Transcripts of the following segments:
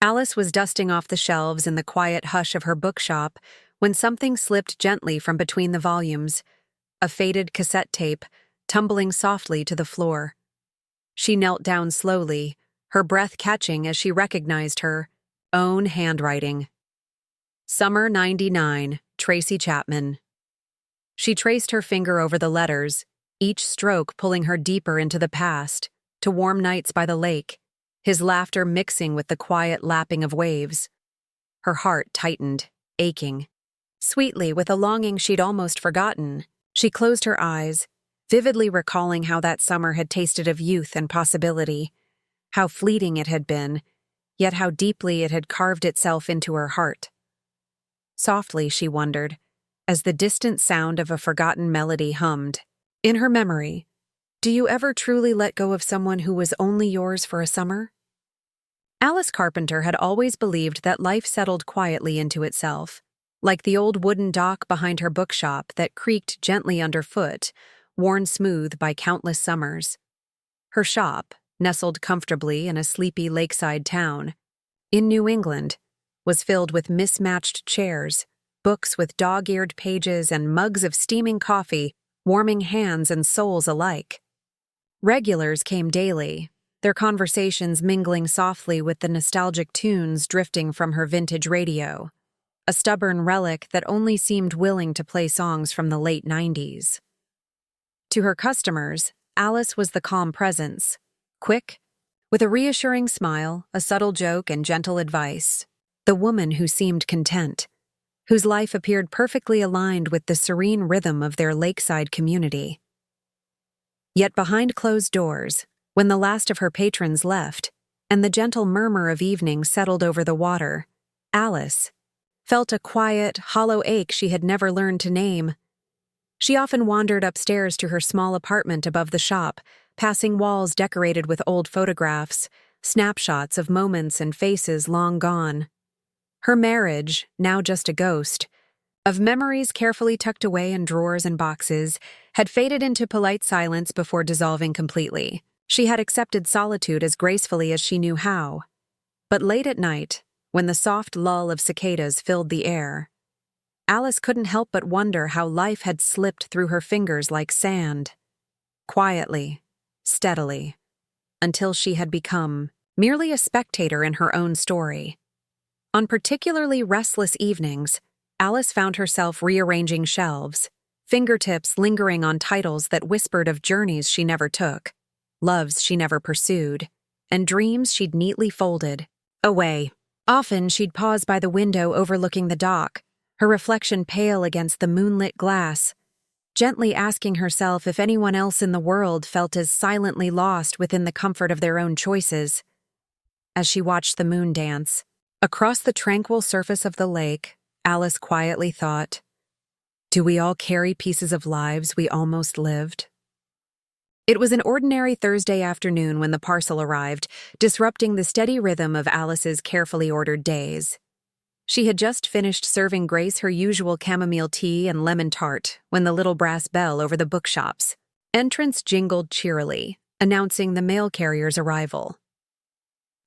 Alice was dusting off the shelves in the quiet hush of her bookshop when something slipped gently from between the volumes, a faded cassette tape tumbling softly to the floor. She knelt down slowly, her breath catching as she recognized her own handwriting. Summer '99, Tracy Chapman. She traced her finger over the letters, each stroke pulling her deeper into the past, to warm nights by the lake, his laughter mixing with the quiet lapping of waves. Her heart tightened, aching. Sweetly, with a longing she'd almost forgotten, she closed her eyes, vividly recalling how that summer had tasted of youth and possibility, how fleeting it had been, yet how deeply it had carved itself into her heart. Softly, she wondered, as the distant sound of a forgotten melody hummed. In her memory, do you ever truly let go of someone who was only yours for a summer? Alice Carpenter had always believed that life settled quietly into itself, like the old wooden dock behind her bookshop that creaked gently underfoot, worn smooth by countless summers. Her shop, nestled comfortably in a sleepy lakeside town, in New England, was filled with mismatched chairs, books with dog-eared pages, and mugs of steaming coffee, warming hands and souls alike. Regulars came daily, their conversations mingling softly with the nostalgic tunes drifting from her vintage radio, a stubborn relic that only seemed willing to play songs from the late '90s. To her customers, Alice was the calm presence, quick, with a reassuring smile, a subtle joke, and gentle advice, the woman who seemed content, whose life appeared perfectly aligned with the serene rhythm of their lakeside community. Yet behind closed doors, when the last of her patrons left, and the gentle murmur of evening settled over the water, Alice felt a quiet, hollow ache she had never learned to name. She often wandered upstairs to her small apartment above the shop, passing walls decorated with old photographs, snapshots of moments and faces long gone. Her marriage, now just a ghost, of memories carefully tucked away in drawers and boxes, had faded into polite silence before dissolving completely. She had accepted solitude as gracefully as she knew how. But late at night, when the soft lull of cicadas filled the air, Alice couldn't help but wonder how life had slipped through her fingers like sand. Quietly, steadily, until she had become merely a spectator in her own story. On particularly restless evenings, Alice found herself rearranging shelves, fingertips lingering on titles that whispered of journeys she never took, loves she never pursued, and dreams she'd neatly folded away. Often she'd pause by the window overlooking the dock, her reflection pale against the moonlit glass, gently asking herself if anyone else in the world felt as silently lost within the comfort of their own choices. As she watched the moon dance, across the tranquil surface of the lake, Alice quietly thought, do we all carry pieces of lives we almost lived? It was an ordinary Thursday afternoon when the parcel arrived, disrupting the steady rhythm of Alice's carefully ordered days. She had just finished serving Grace her usual chamomile tea and lemon tart when the little brass bell over the bookshop's entrance jingled cheerily, announcing the mail carrier's arrival.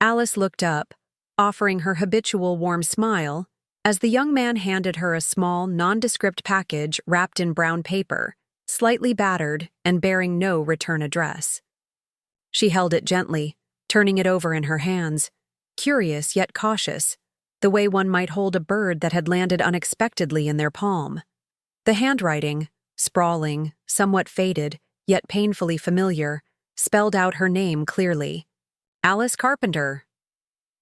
Alice looked up, offering her habitual warm smile, as the young man handed her a small, nondescript package wrapped in brown paper, slightly battered and bearing no return address. She held it gently, turning it over in her hands, curious yet cautious, the way one might hold a bird that had landed unexpectedly in their palm. The handwriting, sprawling, somewhat faded, yet painfully familiar, spelled out her name clearly. Alice Carpenter.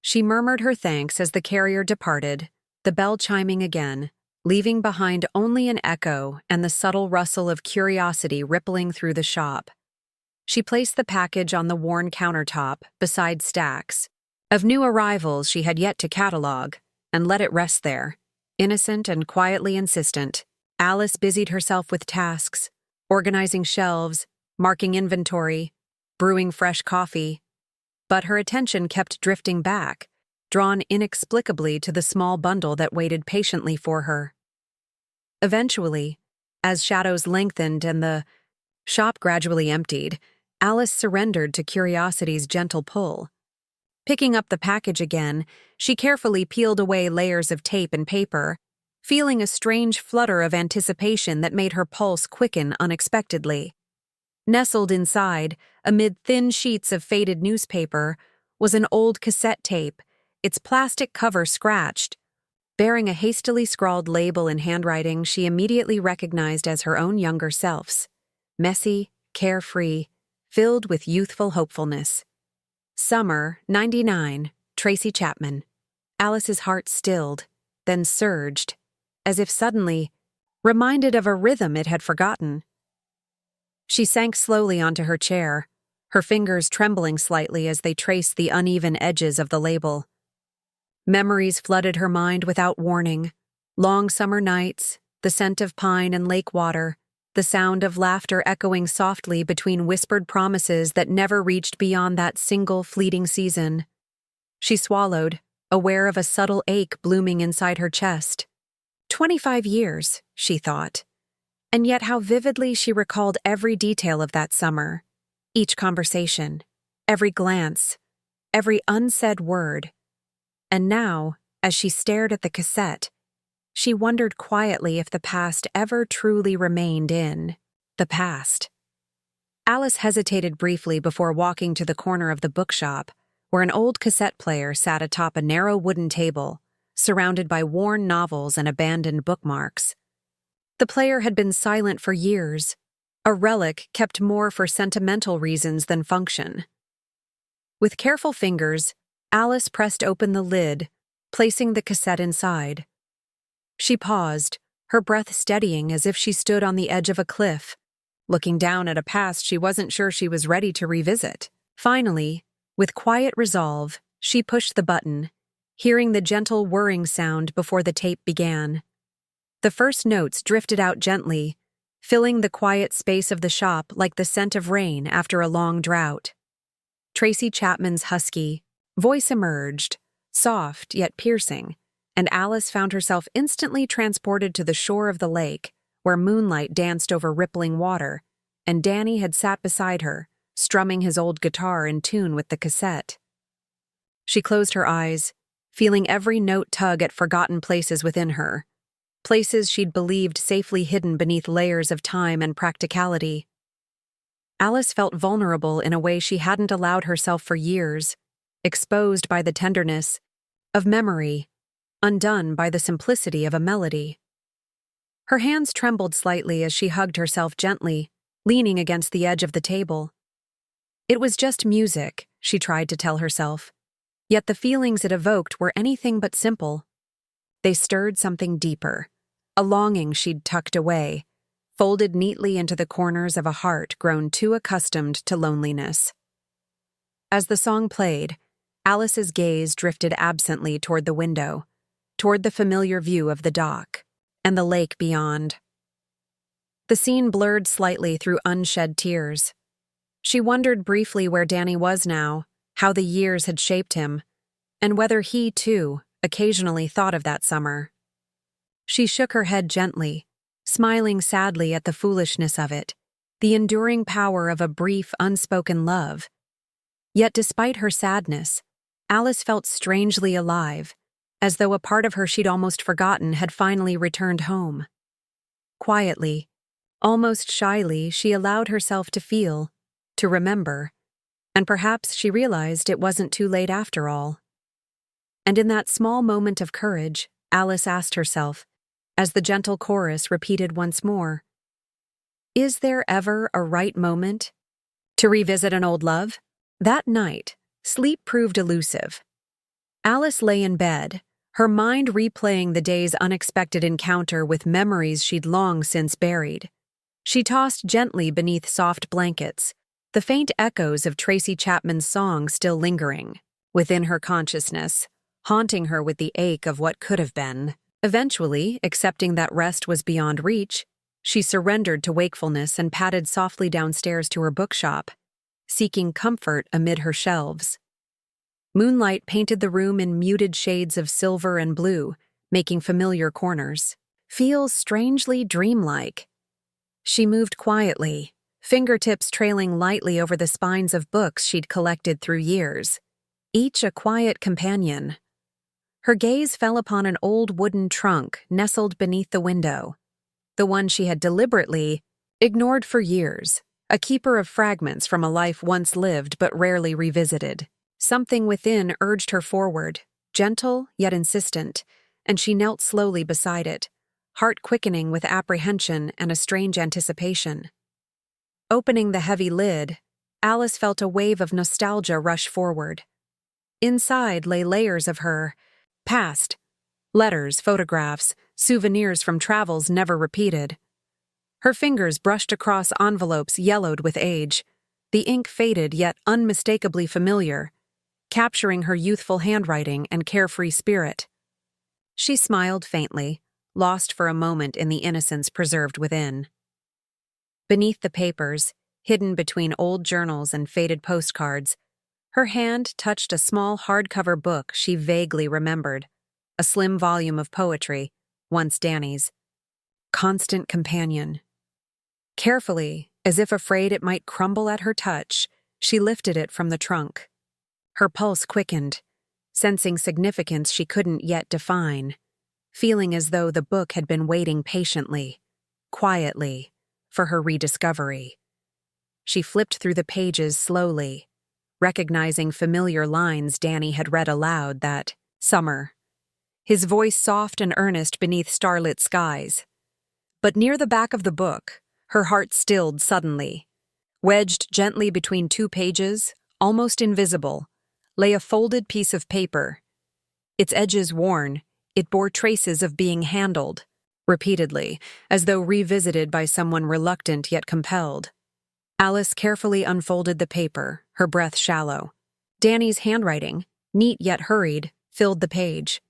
She murmured her thanks as the carrier departed, the bell chiming again, leaving behind only an echo and the subtle rustle of curiosity rippling through the shop. She placed the package on the worn countertop beside stacks of new arrivals she had yet to catalog, and let it rest there. Innocent and quietly insistent, Alice busied herself with tasks, organizing shelves, marking inventory, brewing fresh coffee. But her attention kept drifting back, drawn inexplicably to the small bundle that waited patiently for her. Eventually, as shadows lengthened and the shop gradually emptied, Alice surrendered to curiosity's gentle pull. Picking up the package again, she carefully peeled away layers of tape and paper, feeling a strange flutter of anticipation that made her pulse quicken unexpectedly. Nestled inside, amid thin sheets of faded newspaper, was an old cassette tape, its plastic cover scratched. Bearing a hastily scrawled label in handwriting she immediately recognized as her own younger self's. Messy, carefree, filled with youthful hopefulness. Summer, 99, Tracy Chapman. Alice's heart stilled, then surged, as if suddenly reminded of a rhythm it had forgotten. She sank slowly onto her chair, her fingers trembling slightly as they traced the uneven edges of the label. Memories flooded her mind without warning. Long summer nights, the scent of pine and lake water, the sound of laughter echoing softly between whispered promises that never reached beyond that single fleeting season. She swallowed, aware of a subtle ache blooming inside her chest. 25 years, she thought. And yet how vividly she recalled every detail of that summer. Each conversation, every glance, every unsaid word. And now, as she stared at the cassette, she wondered quietly if the past ever truly remained in the past. Alice hesitated briefly before walking to the corner of the bookshop, where an old cassette player sat atop a narrow wooden table, surrounded by worn novels and abandoned bookmarks. The player had been silent for years, a relic kept more for sentimental reasons than function. With careful fingers, Alice pressed open the lid, placing the cassette inside. She paused, her breath steadying as if she stood on the edge of a cliff, looking down at a past she wasn't sure she was ready to revisit. Finally, with quiet resolve, she pushed the button, hearing the gentle whirring sound before the tape began. The first notes drifted out gently, filling the quiet space of the shop like the scent of rain after a long drought. Tracy Chapman's husky voice emerged, soft yet piercing, and Alice found herself instantly transported to the shore of the lake, where moonlight danced over rippling water, and Danny had sat beside her, strumming his old guitar in tune with the cassette. She closed her eyes, feeling every note tug at forgotten places within her, places she'd believed safely hidden beneath layers of time and practicality. Alice felt vulnerable in a way she hadn't allowed herself for years, exposed by the tenderness of memory, undone by the simplicity of a melody. Her hands trembled slightly as she hugged herself gently, leaning against the edge of the table. It was just music, she tried to tell herself, yet the feelings it evoked were anything but simple. They stirred something deeper, a longing she'd tucked away, folded neatly into the corners of a heart grown too accustomed to loneliness. As the song played, Alice's gaze drifted absently toward the window, toward the familiar view of the dock, and the lake beyond. The scene blurred slightly through unshed tears. She wondered briefly where Danny was now, how the years had shaped him, and whether he, too, occasionally thought of that summer. She shook her head gently, smiling sadly at the foolishness of it, the enduring power of a brief, unspoken love. Yet despite her sadness, Alice felt strangely alive, as though a part of her she'd almost forgotten had finally returned home. Quietly, almost shyly, she allowed herself to feel, to remember, and perhaps she realized it wasn't too late after all. And in that small moment of courage, Alice asked herself, as the gentle chorus repeated once more, "Is there ever a right moment to revisit an old love?" That night, sleep proved elusive. Alice lay in bed, her mind replaying the day's unexpected encounter with memories she'd long since buried. She tossed gently beneath soft blankets, the faint echoes of Tracy Chapman's song still lingering within her consciousness, haunting her with the ache of what could have been. Eventually, accepting that rest was beyond reach, she surrendered to wakefulness and padded softly downstairs to her bookshop, seeking comfort amid her shelves. Moonlight painted the room in muted shades of silver and blue, making familiar corners feel strangely dreamlike. She moved quietly, fingertips trailing lightly over the spines of books she'd collected through years. each a quiet companion. Her gaze fell upon an old wooden trunk nestled beneath the window, the one she had deliberately ignored for years, a keeper of fragments from a life once lived but rarely revisited. Something within urged her forward, gentle yet insistent, and she knelt slowly beside it, heart quickening with apprehension and a strange anticipation. Opening the heavy lid, Alice felt a wave of nostalgia rush forward. Inside lay layers of her past, letters, photographs, souvenirs from travels never repeated. Her fingers brushed across envelopes yellowed with age, the ink faded yet unmistakably familiar, capturing her youthful handwriting and carefree spirit. She smiled faintly, lost for a moment in the innocence preserved within. Beneath the papers, hidden between old journals and faded postcards, her hand touched a small hardcover book she vaguely remembered, a slim volume of poetry, once Danny's. Constant companion. Carefully, as if afraid it might crumble at her touch, she lifted it from the trunk. Her pulse quickened, sensing significance she couldn't yet define, feeling as though the book had been waiting patiently, quietly, for her rediscovery. She flipped through the pages slowly, recognizing familiar lines Danny had read aloud that summer, his voice soft and earnest beneath starlit skies. But near the back of the book, her heart stilled suddenly. Wedged gently between two pages, almost invisible, lay a folded piece of paper. Its edges worn, it bore traces of being handled, repeatedly, as though revisited by someone reluctant yet compelled. Alice carefully unfolded the paper, her breath shallow. Danny's handwriting, neat yet hurried, filled the page.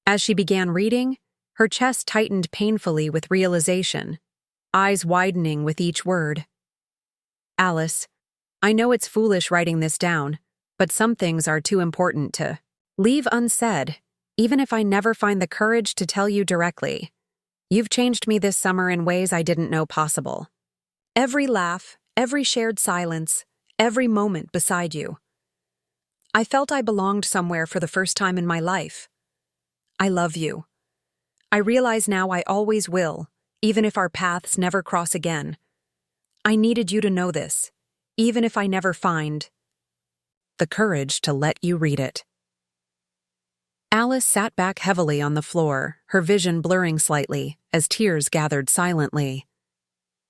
As she began reading, her chest tightened painfully with realization, eyes widening with each word. Alice, I know it's foolish writing this down, but some things are too important to leave unsaid, even if I never find the courage to tell you directly. You've changed me this summer in ways I didn't know possible. Every laugh, every shared silence, every moment beside you. I felt I belonged somewhere for the first time in my life. I love you. I realize now I always will, even if our paths never cross again. I needed you to know this, even if I never find the courage to let you read it. Alice sat back heavily on the floor, her vision blurring slightly as tears gathered silently.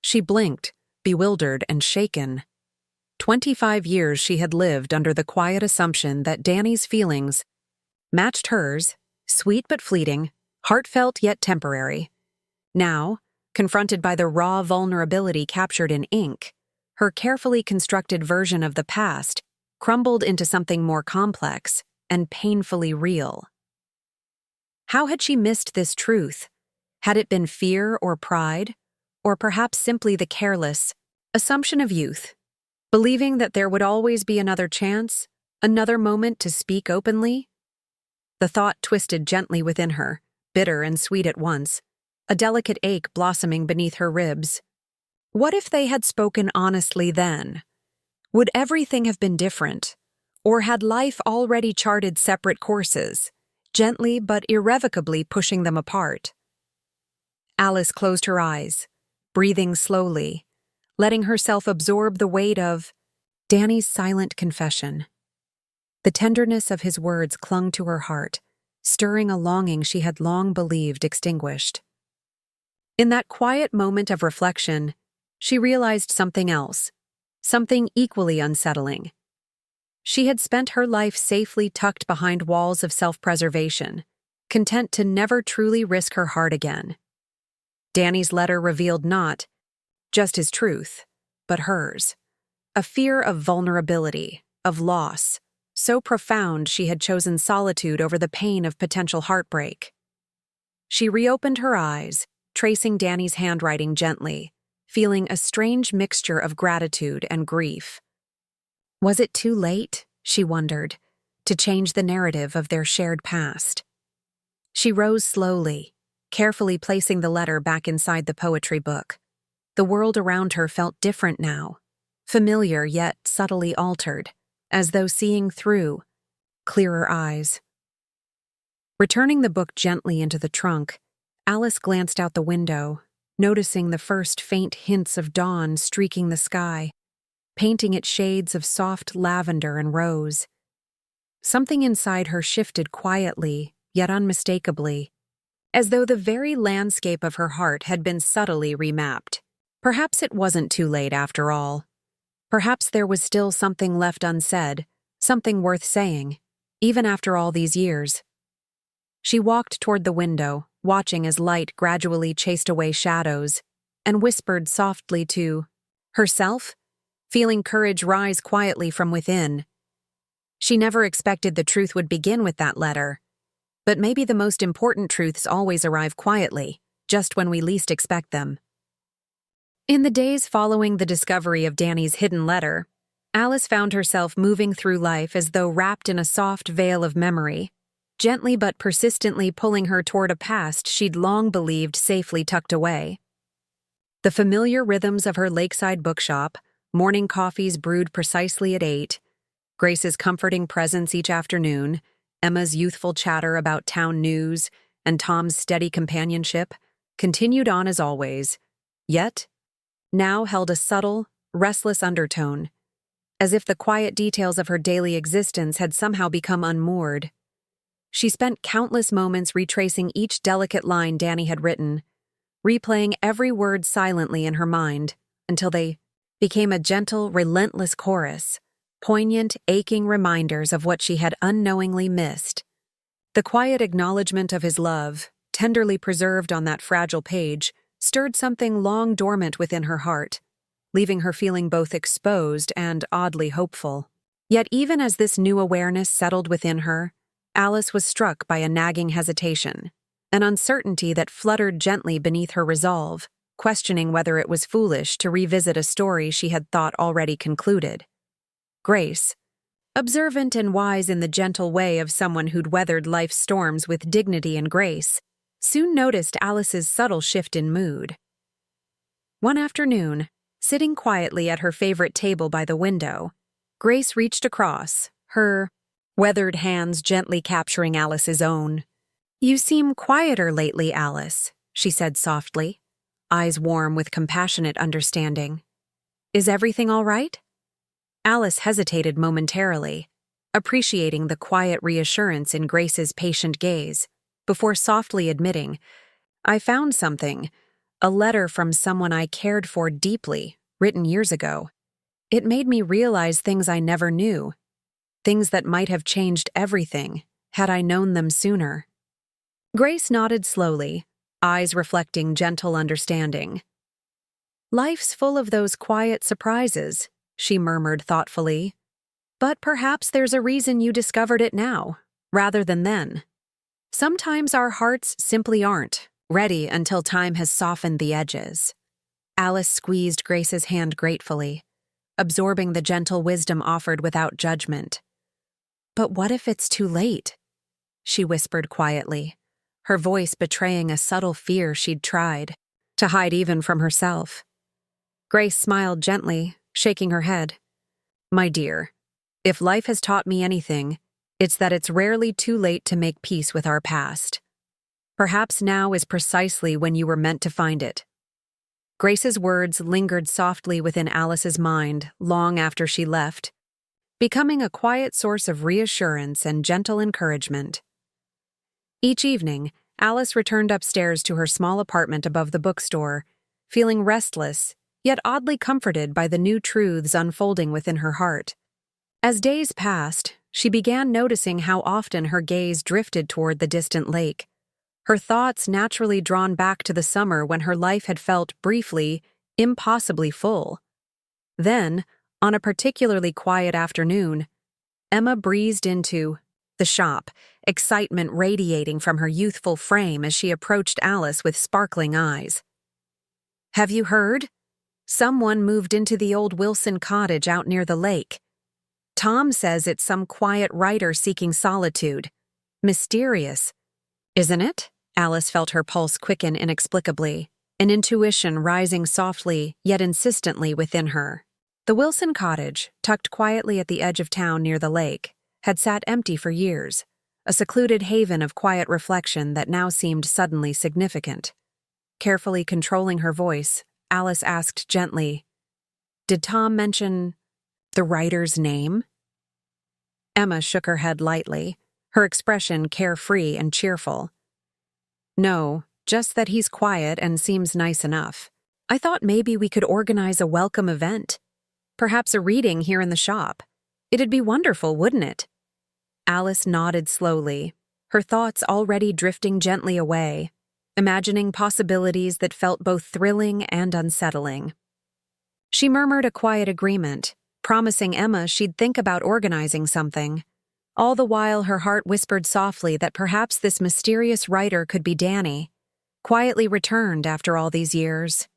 She blinked, bewildered and shaken. 25 years she had lived under the quiet assumption that Danny's feelings matched hers, sweet but fleeting, heartfelt yet temporary. Now, confronted by the raw vulnerability captured in ink, her carefully constructed version of the past crumbled into something more complex and painfully real. How had she missed this truth? Had it been fear or pride, or perhaps simply the careless assumption of youth, believing that there would always be another chance, another moment to speak openly? The thought twisted gently within her, bitter and sweet at once, a delicate ache blossoming beneath her ribs. What if they had spoken honestly then? Would everything have been different? Or had life already charted separate courses, gently but irrevocably pushing them apart? Alice closed her eyes, breathing slowly, letting herself absorb the weight of Danny's silent confession. The tenderness of his words clung to her heart, stirring a longing she had long believed extinguished. In that quiet moment of reflection, she realized something else, something equally unsettling. She had spent her life safely tucked behind walls of self-preservation, content to never truly risk her heart again. Danny's letter revealed not just his truth, but hers. A fear of vulnerability, of loss, so profound she had chosen solitude over the pain of potential heartbreak. She reopened her eyes, tracing Danny's handwriting gently, feeling a strange mixture of gratitude and grief. Was it too late, she wondered, to change the narrative of their shared past? She rose slowly, carefully placing the letter back inside the poetry book. The world around her felt different now, familiar yet subtly altered, as though seeing through clearer eyes. Returning the book gently into the trunk, Alice glanced out the window, noticing the first faint hints of dawn streaking the sky, painting it shades of soft lavender and rose. Something inside her shifted quietly, yet unmistakably, as though the very landscape of her heart had been subtly remapped. Perhaps it wasn't too late after all. Perhaps there was still something left unsaid, something worth saying, even after all these years. She walked toward the window, watching as light gradually chased away shadows, and whispered softly to herself, feeling courage rise quietly from within. She never expected the truth would begin with that letter. But maybe the most important truths always arrive quietly, just when we least expect them. In the days following the discovery of Danny's hidden letter, Alice found herself moving through life as though wrapped in a soft veil of memory, gently but persistently pulling her toward a past she'd long believed safely tucked away. The familiar rhythms of her lakeside bookshop, morning coffees brewed precisely at 8, Grace's comforting presence each afternoon, Emma's youthful chatter about town news, and Tom's steady companionship continued on as always, yet now held a subtle, restless undertone, as if the quiet details of her daily existence had somehow become unmoored. She spent countless moments retracing each delicate line Danny had written, replaying every word silently in her mind, until they became a gentle, relentless chorus, poignant, aching reminders of what she had unknowingly missed. The quiet acknowledgement of his love, tenderly preserved on that fragile page, stirred something long dormant within her heart, leaving her feeling both exposed and oddly hopeful. Yet even as this new awareness settled within her, Alice was struck by a nagging hesitation, an uncertainty that fluttered gently beneath her resolve, questioning whether it was foolish to revisit a story she had thought already concluded. Grace, observant and wise in the gentle way of someone who'd weathered life's storms with dignity and grace, soon noticed Alice's subtle shift in mood. One afternoon, sitting quietly at her favorite table by the window, Grace reached across, her weathered hands gently capturing Alice's own. "You seem quieter lately, Alice," she said softly, eyes warm with compassionate understanding. "Is everything all right?" Alice hesitated momentarily, appreciating the quiet reassurance in Grace's patient gaze, before softly admitting, "I found something, a letter from someone I cared for deeply, written years ago. It made me realize things I never knew, things that might have changed everything, had I known them sooner." Grace nodded slowly, eyes reflecting gentle understanding. "Life's full of those quiet surprises," she murmured thoughtfully. "But perhaps there's a reason you discovered it now, rather than then. Sometimes our hearts simply aren't ready until time has softened the edges." Alice squeezed Grace's hand gratefully, absorbing the gentle wisdom offered without judgment. "But what if it's too late?" she whispered quietly, her voice betraying a subtle fear she'd tried to hide even from herself. Grace smiled gently, shaking her head. "My dear, if life has taught me anything, it's that it's rarely too late to make peace with our past. Perhaps now is precisely when you were meant to find it." Grace's words lingered softly within Alice's mind long after she left, becoming a quiet source of reassurance and gentle encouragement. Each evening, Alice returned upstairs to her small apartment above the bookstore, feeling restless, yet oddly comforted by the new truths unfolding within her heart. As days passed, she began noticing how often her gaze drifted toward the distant lake, her thoughts naturally drawn back to the summer when her life had felt briefly, impossibly full. Then, on a particularly quiet afternoon, Emma breezed into the shop, excitement radiating from her youthful frame as she approached Alice with sparkling eyes. "Have you heard? Someone moved into the old Wilson cottage out near the lake. Tom says it's some quiet writer seeking solitude. Mysterious, isn't it?" Alice felt her pulse quicken inexplicably, an intuition rising softly yet insistently within her. The Wilson cottage, tucked quietly at the edge of town near the lake, had sat empty for years, a secluded haven of quiet reflection that now seemed suddenly significant. Carefully controlling her voice, Alice asked gently, "Did Tom mention the writer's name?" Emma shook her head lightly, her expression carefree and cheerful. "No, just that he's quiet and seems nice enough. I thought maybe we could organize a welcome event. Perhaps a reading here in the shop. It'd be wonderful, wouldn't it?" Alice nodded slowly, her thoughts already drifting gently away, imagining possibilities that felt both thrilling and unsettling. She murmured a quiet agreement, promising Emma she'd think about organizing something. All the while her heart whispered softly that perhaps this mysterious writer could be Danny, quietly returned after all these years.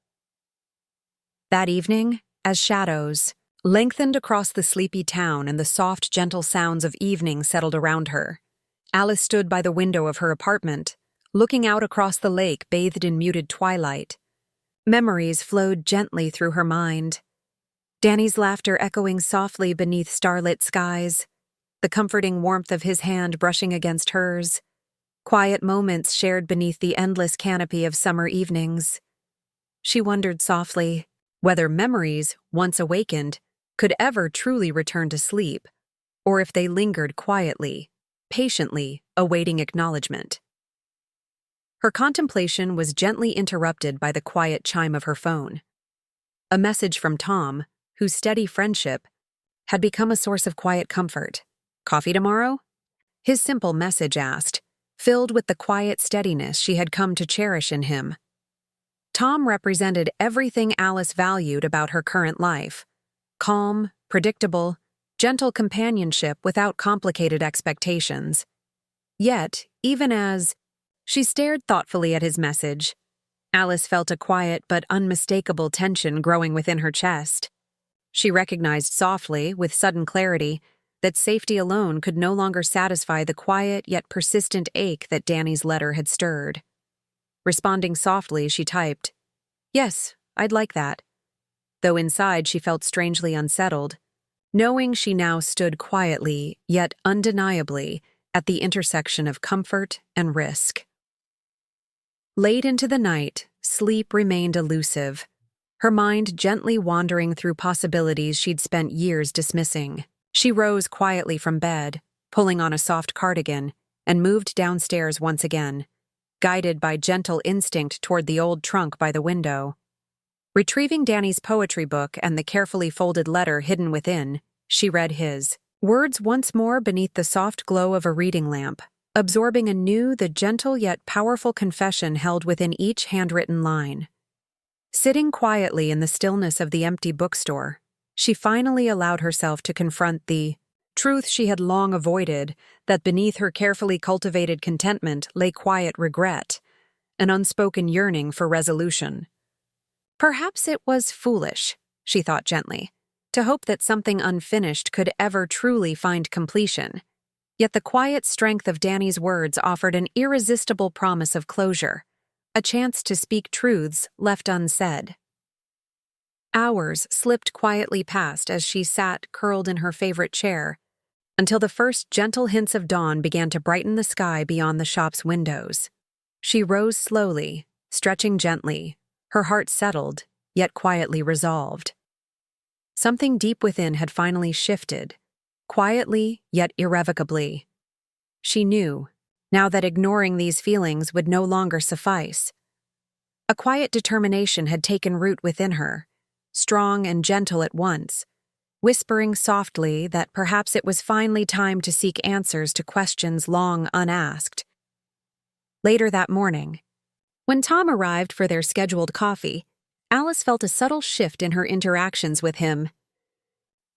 That evening, as shadows lengthened across the sleepy town and the soft, gentle sounds of evening settled around her, Alice stood by the window of her apartment, looking out across the lake bathed in muted twilight. Memories flowed gently through her mind. Danny's laughter echoing softly beneath starlit skies, the comforting warmth of his hand brushing against hers, quiet moments shared beneath the endless canopy of summer evenings. She wondered softly whether memories, once awakened, could ever truly return to sleep, or if they lingered quietly, patiently, awaiting acknowledgement. Her contemplation was gently interrupted by the quiet chime of her phone. A message from Tom, whose steady friendship had become a source of quiet comfort. "Coffee tomorrow?" His simple message asked, filled with the quiet steadiness she had come to cherish in him. Tom represented everything Alice valued about her current life: calm, predictable, gentle companionship without complicated expectations. Yet, even as she stared thoughtfully at his message, Alice felt a quiet but unmistakable tension growing within her chest. She recognized softly, with sudden clarity, that safety alone could no longer satisfy the quiet yet persistent ache that Danny's letter had stirred. Responding softly, she typed, "Yes, I'd like that," though inside she felt strangely unsettled, knowing she now stood quietly, yet undeniably, at the intersection of comfort and risk. Late into the night, sleep remained elusive, her mind gently wandering through possibilities she'd spent years dismissing. She rose quietly from bed, pulling on a soft cardigan, and moved downstairs once again, guided by gentle instinct toward the old trunk by the window. Retrieving Danny's poetry book and the carefully folded letter hidden within, she read his words once more beneath the soft glow of a reading lamp, absorbing anew the gentle yet powerful confession held within each handwritten line. Sitting quietly in the stillness of the empty bookstore, she finally allowed herself to confront the truth she had long avoided, that beneath her carefully cultivated contentment lay quiet regret, an unspoken yearning for resolution. Perhaps it was foolish, she thought gently, to hope that something unfinished could ever truly find completion. Yet the quiet strength of Danny's words offered an irresistible promise of closure, a chance to speak truths left unsaid. Hours slipped quietly past as she sat curled in her favorite chair, until the first gentle hints of dawn began to brighten the sky beyond the shop's windows. She rose slowly, stretching gently, her heart settled, yet quietly resolved. Something deep within had finally shifted, quietly yet irrevocably. She knew, now that ignoring these feelings would no longer suffice. A quiet determination had taken root within her, strong and gentle at once, whispering softly that perhaps it was finally time to seek answers to questions long unasked. Later that morning, when Tom arrived for their scheduled coffee, Alice felt a subtle shift in her interactions with him.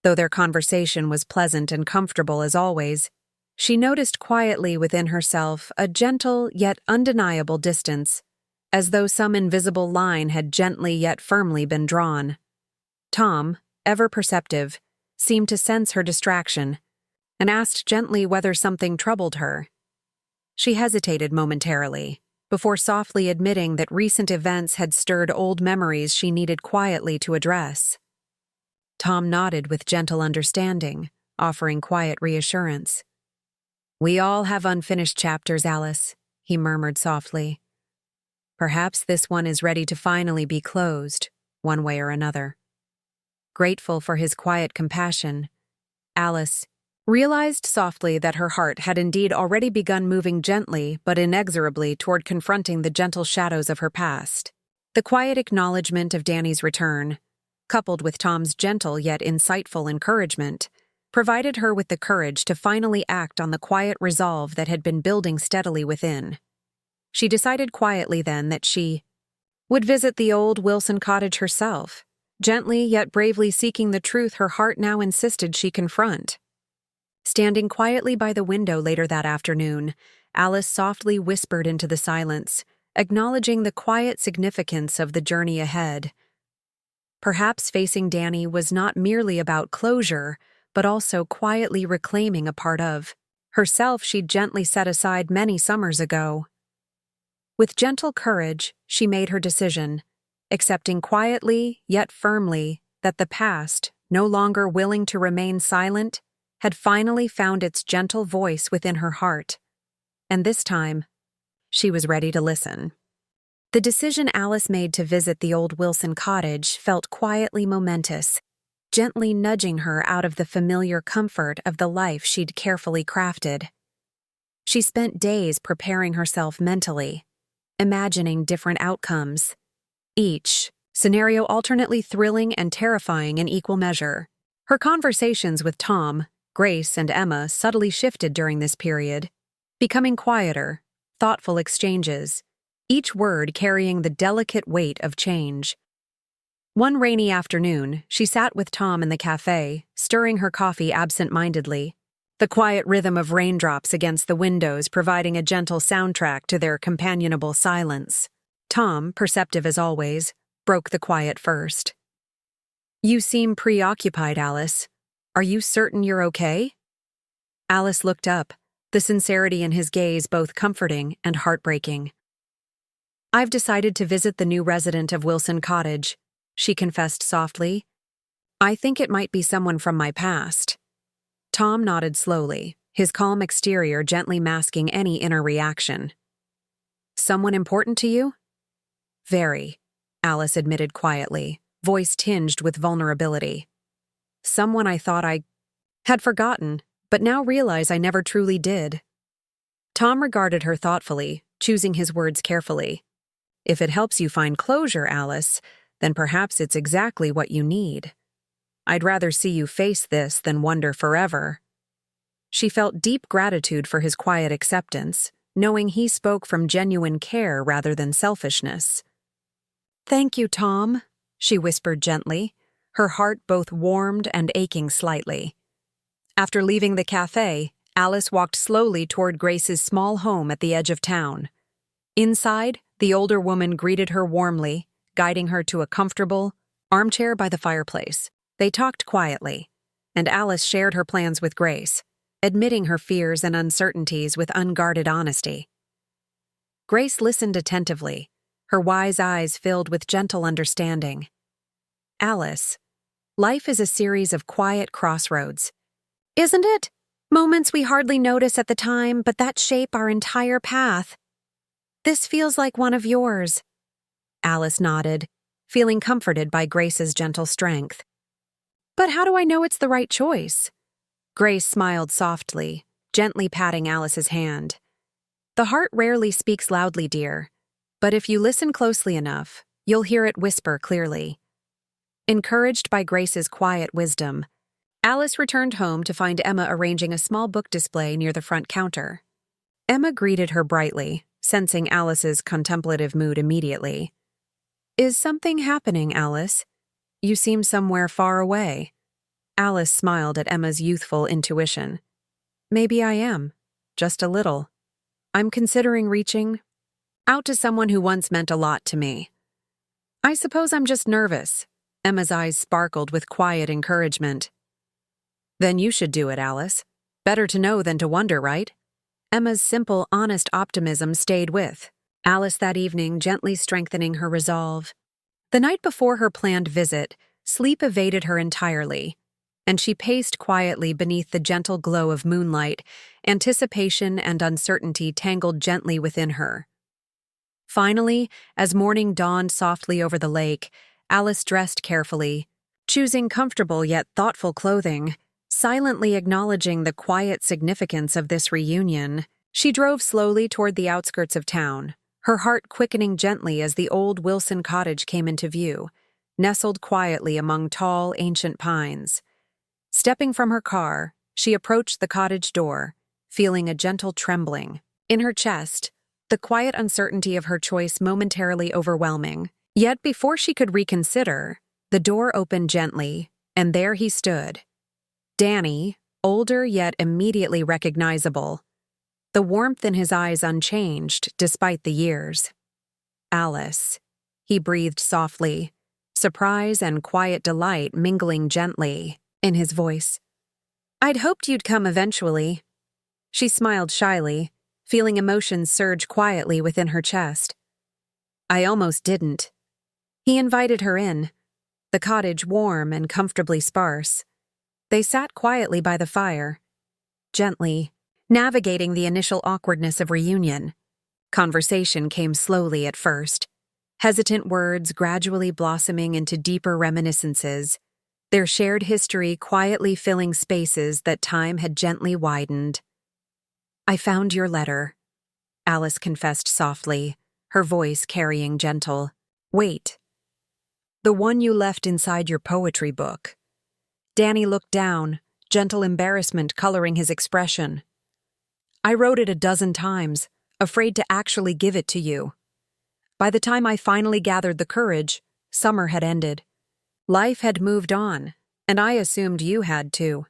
Though their conversation was pleasant and comfortable as always, she noticed quietly within herself a gentle yet undeniable distance, as though some invisible line had gently yet firmly been drawn. Tom, ever perceptive, seemed to sense her distraction, and asked gently whether something troubled her. She hesitated momentarily, before softly admitting that recent events had stirred old memories she needed quietly to address. Tom nodded with gentle understanding, offering quiet reassurance. "We all have unfinished chapters, Alice," he murmured softly. "Perhaps this one is ready to finally be closed, one way or another." Grateful for his quiet compassion, Alice realized softly that her heart had indeed already begun moving gently but inexorably toward confronting the gentle shadows of her past. The quiet acknowledgement of Danny's return, coupled with Tom's gentle yet insightful encouragement, provided her with the courage to finally act on the quiet resolve that had been building steadily within. She decided quietly then that she would visit the old Wilson cottage herself, gently yet bravely seeking the truth her heart now insisted she confront. Standing quietly by the window later that afternoon, Alice softly whispered into the silence, acknowledging the quiet significance of the journey ahead. Perhaps facing Danny was not merely about closure, but also quietly reclaiming a part of herself she'd gently set aside many summers ago. With gentle courage, she made her decision, accepting quietly yet firmly that the past, no longer willing to remain silent, had finally found its gentle voice within her heart. And this time, she was ready to listen. The decision Alice made to visit the old Wilson cottage felt quietly momentous, gently nudging her out of the familiar comfort of the life she'd carefully crafted. She spent days preparing herself mentally, imagining different outcomes, each scenario alternately thrilling and terrifying in equal measure. Her conversations with Tom, Grace, and Emma subtly shifted during this period, becoming quieter, thoughtful exchanges, each word carrying the delicate weight of change. One rainy afternoon, she sat with Tom in the cafe, stirring her coffee absent-mindedly, the quiet rhythm of raindrops against the windows providing a gentle soundtrack to their companionable silence. Tom, perceptive as always, broke the quiet first. "You seem preoccupied, Alice. Are you certain you're okay?" Alice looked up, the sincerity in his gaze both comforting and heartbreaking. "I've decided to visit the new resident of Wilson Cottage," she confessed softly. "I think it might be someone from my past." Tom nodded slowly, his calm exterior gently masking any inner reaction. "Someone important to you?" "Very," Alice admitted quietly, voice tinged with vulnerability. "Someone I thought I had forgotten, but now realize I never truly did." Tom regarded her thoughtfully, choosing his words carefully. "If it helps you find closure, Alice, then perhaps it's exactly what you need. I'd rather see you face this than wonder forever." She felt deep gratitude for his quiet acceptance, knowing he spoke from genuine care rather than selfishness. "Thank you, Tom," she whispered gently, her heart both warmed and aching slightly. After leaving the cafe, Alice walked slowly toward Grace's small home at the edge of town. Inside, the older woman greeted her warmly, guiding her to a comfortable armchair by the fireplace. They talked quietly, and Alice shared her plans with Grace, admitting her fears and uncertainties with unguarded honesty. Grace listened attentively, her wise eyes filled with gentle understanding. "Alice, life is a series of quiet crossroads, isn't it? Moments we hardly notice at the time, but that shape our entire path. This feels like one of yours." Alice nodded, feeling comforted by Grace's gentle strength. "But how do I know it's the right choice?" Grace smiled softly, gently patting Alice's hand. "The heart rarely speaks loudly, dear, but if you listen closely enough, you'll hear it whisper clearly." Encouraged by Grace's quiet wisdom, Alice returned home to find Emma arranging a small book display near the front counter. Emma greeted her brightly, sensing Alice's contemplative mood immediately. "Is something happening, Alice? You seem somewhere far away." Alice smiled at Emma's youthful intuition. "Maybe I am. Just a little. I'm considering reaching out to someone who once meant a lot to me." "I suppose I'm just nervous." Emma's eyes sparkled with quiet encouragement. "Then you should do it, Alice. Better to know than to wonder, right?" Emma's simple, honest optimism stayed with Alice that evening, gently strengthening her resolve. The night before her planned visit, sleep evaded her entirely. and she paced quietly beneath the gentle glow of moonlight, anticipation and uncertainty tangled gently within her. Finally, as morning dawned softly over the lake, Alice dressed carefully, choosing comfortable yet thoughtful clothing, silently acknowledging the quiet significance of this reunion. She drove slowly toward the outskirts of town, her heart quickening gently as the old Wilson cottage came into view, nestled quietly among tall, ancient pines. Stepping from her car, she approached the cottage door, feeling a gentle trembling in her chest, the quiet uncertainty of her choice momentarily overwhelming. Yet before she could reconsider, the door opened gently, and there he stood. Danny, older yet immediately recognizable, the warmth in his eyes unchanged despite the years. "Alice," he breathed softly, surprise and quiet delight mingling gently in his voice. "I'd hoped you'd come eventually." She smiled shyly, feeling emotions surge quietly within her chest. "I almost didn't." He invited her in, the cottage warm and comfortably sparse. They sat quietly by the fire, gently, navigating the initial awkwardness of reunion. Conversation came slowly at first, hesitant words gradually blossoming into deeper reminiscences, their shared history quietly filling spaces that time had gently widened. "I found your letter," Alice confessed softly, her voice carrying gentle. "Wait. The one you left inside your poetry book." Danny looked down, gentle embarrassment coloring his expression. "I wrote it a dozen times, afraid to actually give it to you. By the time I finally gathered the courage, summer had ended. Life had moved on, and I assumed you had too."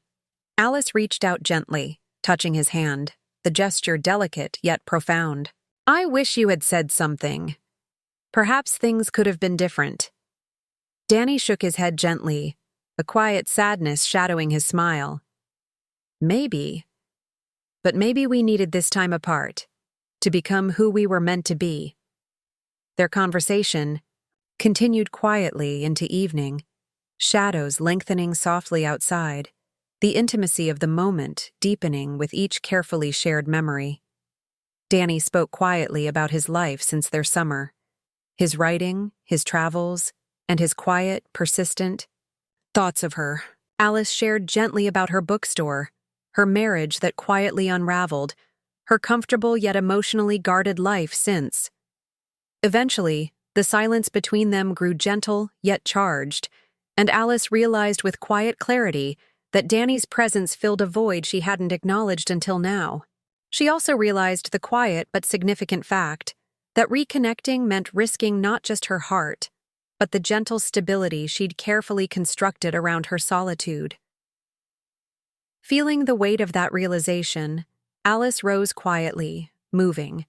Alice reached out gently, touching his hand, the gesture delicate yet profound. "I wish you had said something. Perhaps things could have been different." Danny shook his head gently, a quiet sadness shadowing his smile. "Maybe. But maybe we needed this time apart, to become who we were meant to be." Their conversation continued quietly into evening, shadows lengthening softly outside, the intimacy of the moment deepening with each carefully shared memory. Danny spoke quietly about his life since their summer, his writing, his travels, and his quiet, persistent thoughts of her. Alice shared gently about her bookstore, her marriage that quietly unraveled, her comfortable yet emotionally guarded life since. Eventually, the silence between them grew gentle yet charged, and Alice realized with quiet clarity that Danny's presence filled a void she hadn't acknowledged until now. She also realized the quiet but significant fact that reconnecting meant risking not just her heart, but the gentle stability she'd carefully constructed around her solitude. Feeling the weight of that realization, Alice rose quietly, moving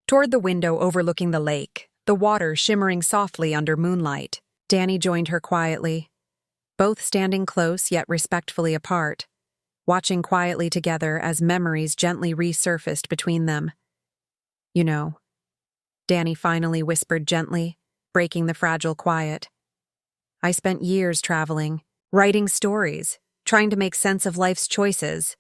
toward the window overlooking the lake, the water shimmering softly under moonlight. Danny joined her quietly, both standing close yet respectfully apart, watching quietly together as memories gently resurfaced between them. "You know," Danny finally whispered gently, breaking the fragile quiet. "I spent years traveling, writing stories, trying to make sense of life's choices.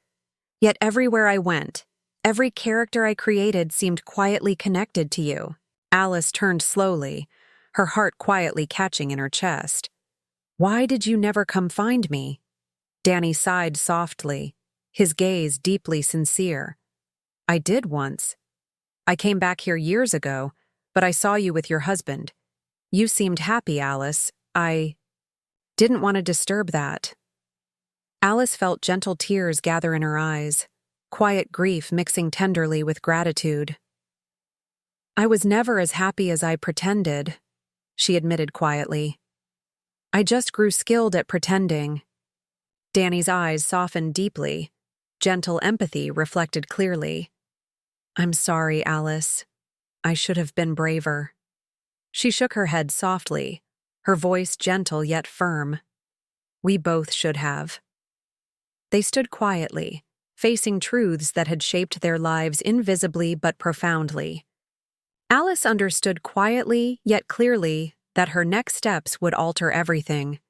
Yet everywhere I went, every character I created seemed quietly connected to you." Alice turned slowly, her heart quietly catching in her chest. "Why did you never come find me?" Danny sighed softly, his gaze deeply sincere. "I did once. I came back here years ago, but I saw you with your husband. You seemed happy, Alice. I didn't want to disturb that." Alice felt gentle tears gather in her eyes, quiet grief mixing tenderly with gratitude. "I was never as happy as I pretended," she admitted quietly. "I just grew skilled at pretending." Danny's eyes softened deeply, gentle empathy reflected clearly. "I'm sorry, Alice. I should have been braver." She shook her head softly, her voice gentle yet firm. "We both should have." They stood quietly, facing truths that had shaped their lives invisibly but profoundly. Alice understood quietly yet clearly that her next steps would alter everything.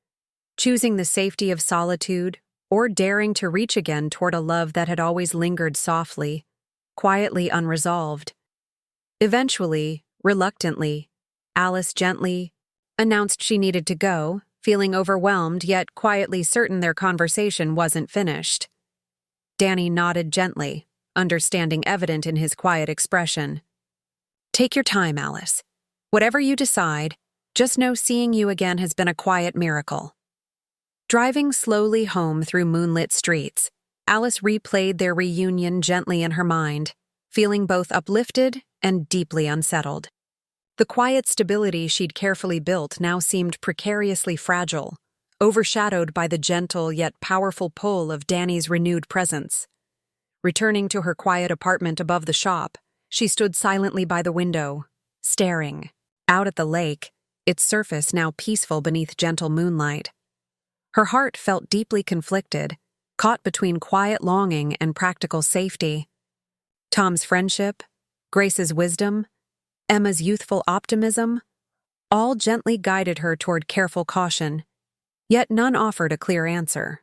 Choosing the safety of solitude or daring to reach again toward a love that had always lingered softly, quietly unresolved. Eventually, reluctantly, Alice gently announced she needed to go, feeling overwhelmed yet quietly certain their conversation wasn't finished. Danny nodded gently, understanding evident in his quiet expression. "Take your time, Alice. Whatever you decide, just know seeing you again has been a quiet miracle." Driving slowly home through moonlit streets, Alice replayed their reunion gently in her mind, feeling both uplifted and deeply unsettled. The quiet stability she'd carefully built now seemed precariously fragile, overshadowed by the gentle yet powerful pull of Danny's renewed presence. Returning to her quiet apartment above the shop, she stood silently by the window, staring out at the lake, its surface now peaceful beneath gentle moonlight. Her heart felt deeply conflicted, caught between quiet longing and practical safety. Tom's friendship, Grace's wisdom, Emma's youthful optimism, all gently guided her toward careful caution, yet none offered a clear answer.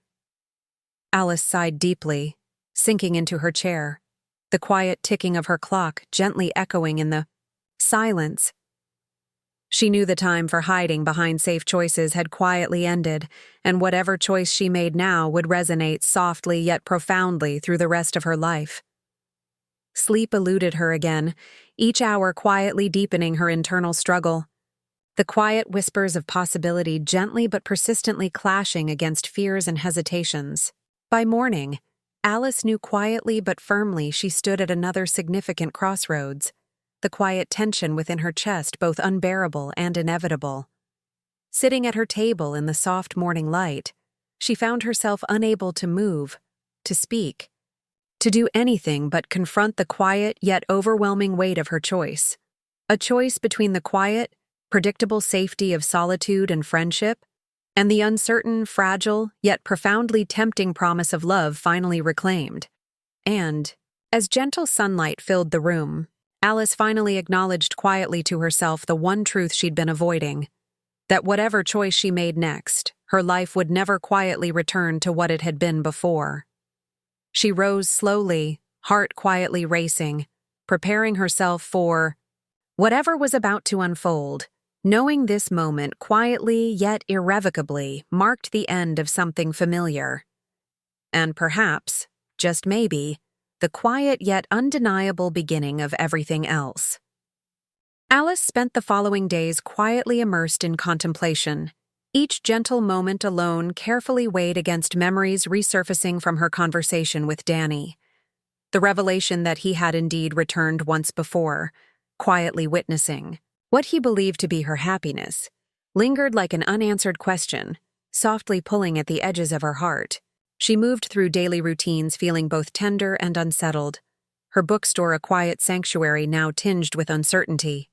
Alice sighed deeply, sinking into her chair, the quiet ticking of her clock gently echoing in the silence. She knew the time for hiding behind safe choices had quietly ended, and whatever choice she made now would resonate softly yet profoundly through the rest of her life. Sleep eluded her again, each hour quietly deepening her internal struggle. The quiet whispers of possibility gently but persistently clashing against fears and hesitations. By morning, Alice knew quietly but firmly she stood at another significant crossroads, the quiet tension within her chest both unbearable and inevitable. Sitting at her table in the soft morning light, she found herself unable to move, to speak, to do anything but confront the quiet yet overwhelming weight of her choice. A choice between the quiet, predictable safety of solitude and friendship, and the uncertain, fragile, yet profoundly tempting promise of love finally reclaimed. And, as gentle sunlight filled the room, Alice finally acknowledged quietly to herself the one truth she'd been avoiding, that whatever choice she made next, her life would never quietly return to what it had been before. She rose slowly, heart quietly racing, preparing herself for whatever was about to unfold, knowing this moment quietly yet irrevocably marked the end of something familiar. And perhaps, just maybe, the quiet yet undeniable beginning of everything else. Alice spent the following days quietly immersed in contemplation, each gentle moment alone carefully weighed against memories resurfacing from her conversation with Danny. The revelation that he had indeed returned once before, quietly witnessing what he believed to be her happiness, lingered like an unanswered question, softly pulling at the edges of her heart. She moved through daily routines feeling both tender and unsettled, her bookstore a quiet sanctuary now tinged with uncertainty.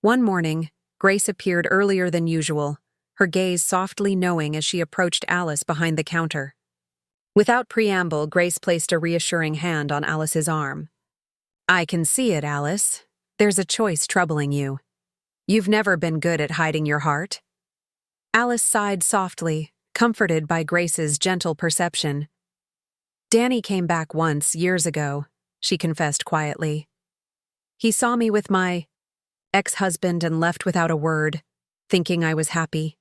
One morning, Grace appeared earlier than usual, her gaze softly knowing as she approached Alice behind the counter. Without preamble, Grace placed a reassuring hand on Alice's arm. "I can see it, Alice. There's a choice troubling you. You've never been good at hiding your heart." Alice sighed softly, comforted by Grace's gentle perception. "Danny came back once, years ago," she confessed quietly. "He saw me with my ex-husband and left without a word, thinking I was happy."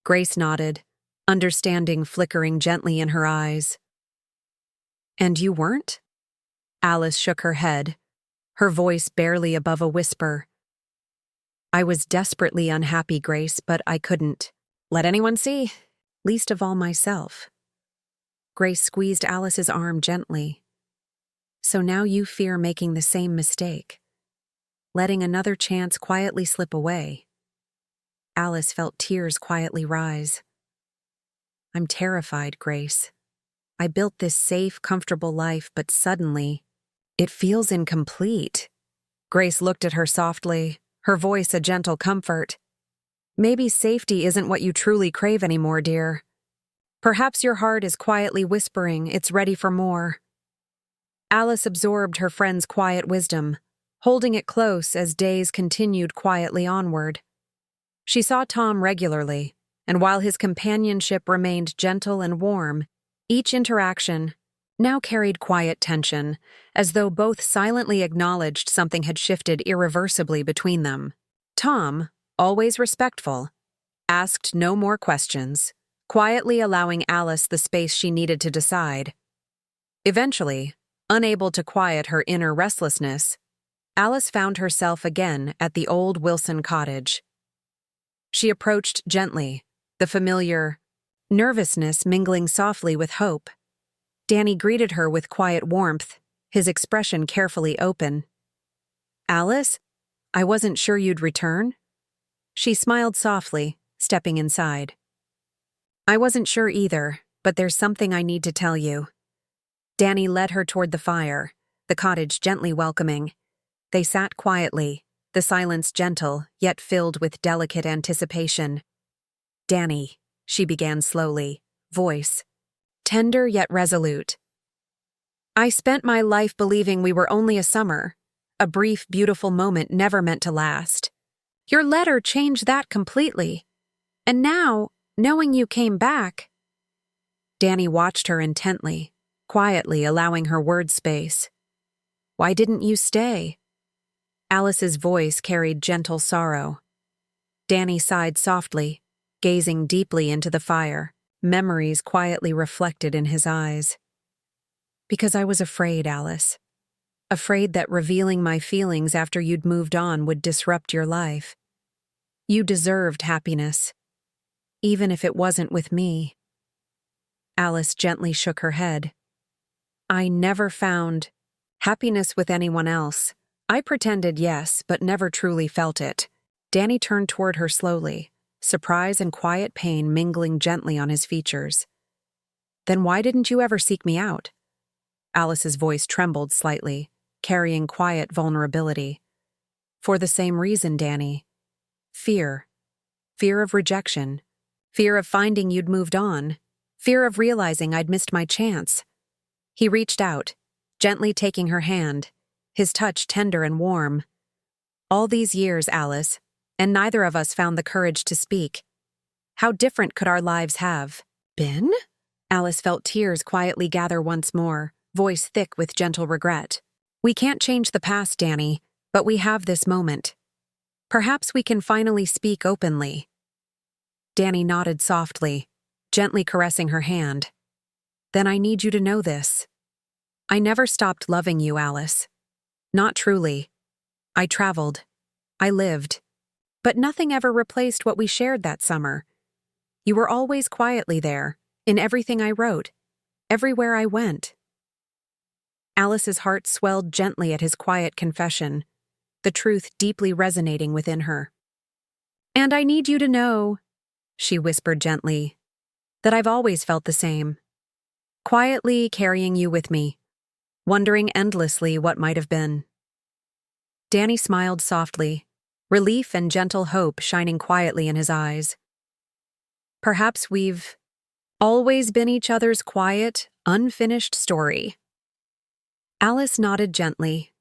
Grace nodded, understanding flickering gently in her eyes. "And you weren't?" Alice shook her head, her voice barely above a whisper. "I was desperately unhappy, Grace, but I couldn't let anyone see, least of all myself." Grace squeezed Alice's arm gently. "So now you fear making the same mistake, letting another chance quietly slip away." Alice felt tears quietly rise. "I'm terrified, Grace. I built this safe, comfortable life, but suddenly, it feels incomplete." Grace looked at her softly, her voice a gentle comfort. "Maybe safety isn't what you truly crave anymore, dear. Perhaps your heart is quietly whispering it's ready for more." Alice absorbed her friend's quiet wisdom, holding it close as days continued quietly onward. She saw Tom regularly, and while his companionship remained gentle and warm, each interaction now carried quiet tension, as though both silently acknowledged something had shifted irreversibly between them. Tom, always respectful, asked no more questions, quietly allowing Alice the space she needed to decide. Eventually, unable to quiet her inner restlessness, Alice found herself again at the old Wilson cottage. She approached gently, the familiar nervousness mingling softly with hope. Danny greeted her with quiet warmth, his expression carefully open. "Alice, I wasn't sure you'd return." She smiled softly, stepping inside. "I wasn't sure either, but there's something I need to tell you." Danny led her toward the fire, the cottage gently welcoming. They sat quietly, the silence gentle, yet filled with delicate anticipation. "Danny," she began slowly, voice tender yet resolute. "I spent my life believing we were only a summer, a brief, beautiful moment never meant to last. Your letter changed that completely. And now, knowing you came back—" Danny watched her intently, quietly allowing her word space. "Why didn't you stay?" Alice's voice carried gentle sorrow. Danny sighed softly, gazing deeply into the fire, memories quietly reflected in his eyes. "Because I was afraid, Alice. Afraid that revealing my feelings after you'd moved on would disrupt your life. You deserved happiness, even if it wasn't with me." Alice gently shook her head. "I never found happiness with anyone else. I pretended yes, but never truly felt it." Danny turned toward her slowly, surprise and quiet pain mingling gently on his features. "Then why didn't you ever seek me out?" Alice's voice trembled slightly, carrying quiet vulnerability. "For the same reason, Danny. Fear. Fear of rejection. Fear of finding you'd moved on. Fear of realizing I'd missed my chance." He reached out, gently taking her hand, his touch tender and warm. "All these years, Alice, and neither of us found the courage to speak. How different could our lives have been?" Alice felt tears quietly gather once more, voice thick with gentle regret. "We can't change the past, Danny, but we have this moment. Perhaps we can finally speak openly." Danny nodded softly, gently caressing her hand. "Then I need you to know this. I never stopped loving you, Alice. Not truly. I traveled. I lived. But nothing ever replaced what we shared that summer. You were always quietly there, in everything I wrote, everywhere I went." Alice's heart swelled gently at his quiet confession, the truth deeply resonating within her. "And I need you to know," she whispered gently, "that I've always felt the same. Quietly carrying you with me, wondering endlessly what might have been." Danny smiled softly, relief and gentle hope shining quietly in his eyes. "Perhaps we've always been each other's quiet, unfinished story." Alice nodded gently,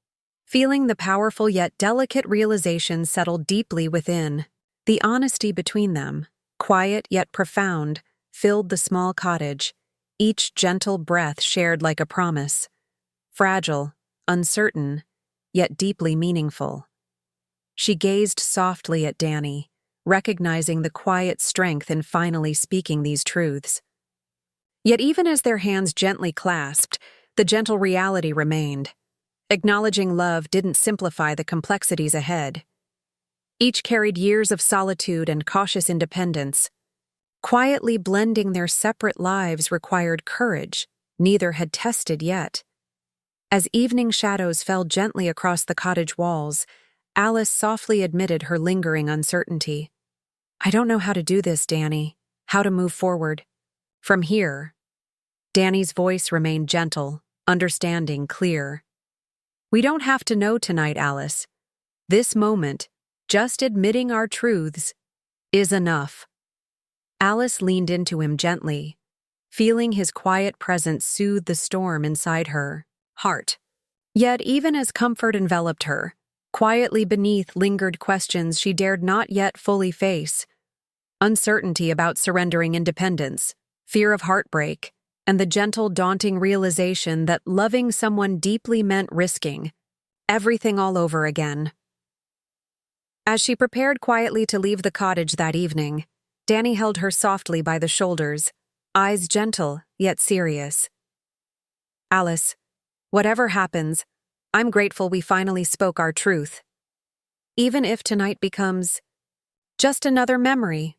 feeling the powerful yet delicate realization settle deeply within. The honesty between them, quiet yet profound, filled the small cottage, each gentle breath shared like a promise. Fragile, uncertain, yet deeply meaningful. She gazed softly at Danny, recognizing the quiet strength in finally speaking these truths. Yet even as their hands gently clasped, the gentle reality remained. Acknowledging love didn't simplify the complexities ahead. Each carried years of solitude and cautious independence. Quietly blending their separate lives required courage neither had tested yet. As evening shadows fell gently across the cottage walls, Alice softly admitted her lingering uncertainty. "I don't know how to do this, Danny, how to move forward. From here." Danny's voice remained gentle, understanding, clear. "We don't have to know tonight, Alice. This moment, just admitting our truths, is enough." Alice leaned into him gently, feeling his quiet presence soothe the storm inside her heart. Yet even as comfort enveloped her, quietly beneath lingered questions she dared not yet fully face. uncertainty about surrendering independence, fear of heartbreak, and the gentle, daunting realization that loving someone deeply meant risking everything all over again. As she prepared quietly to leave the cottage that evening, Danny held her softly by the shoulders, eyes gentle yet serious. "Alice, whatever happens, I'm grateful we finally spoke our truth. Even if tonight becomes just another memory,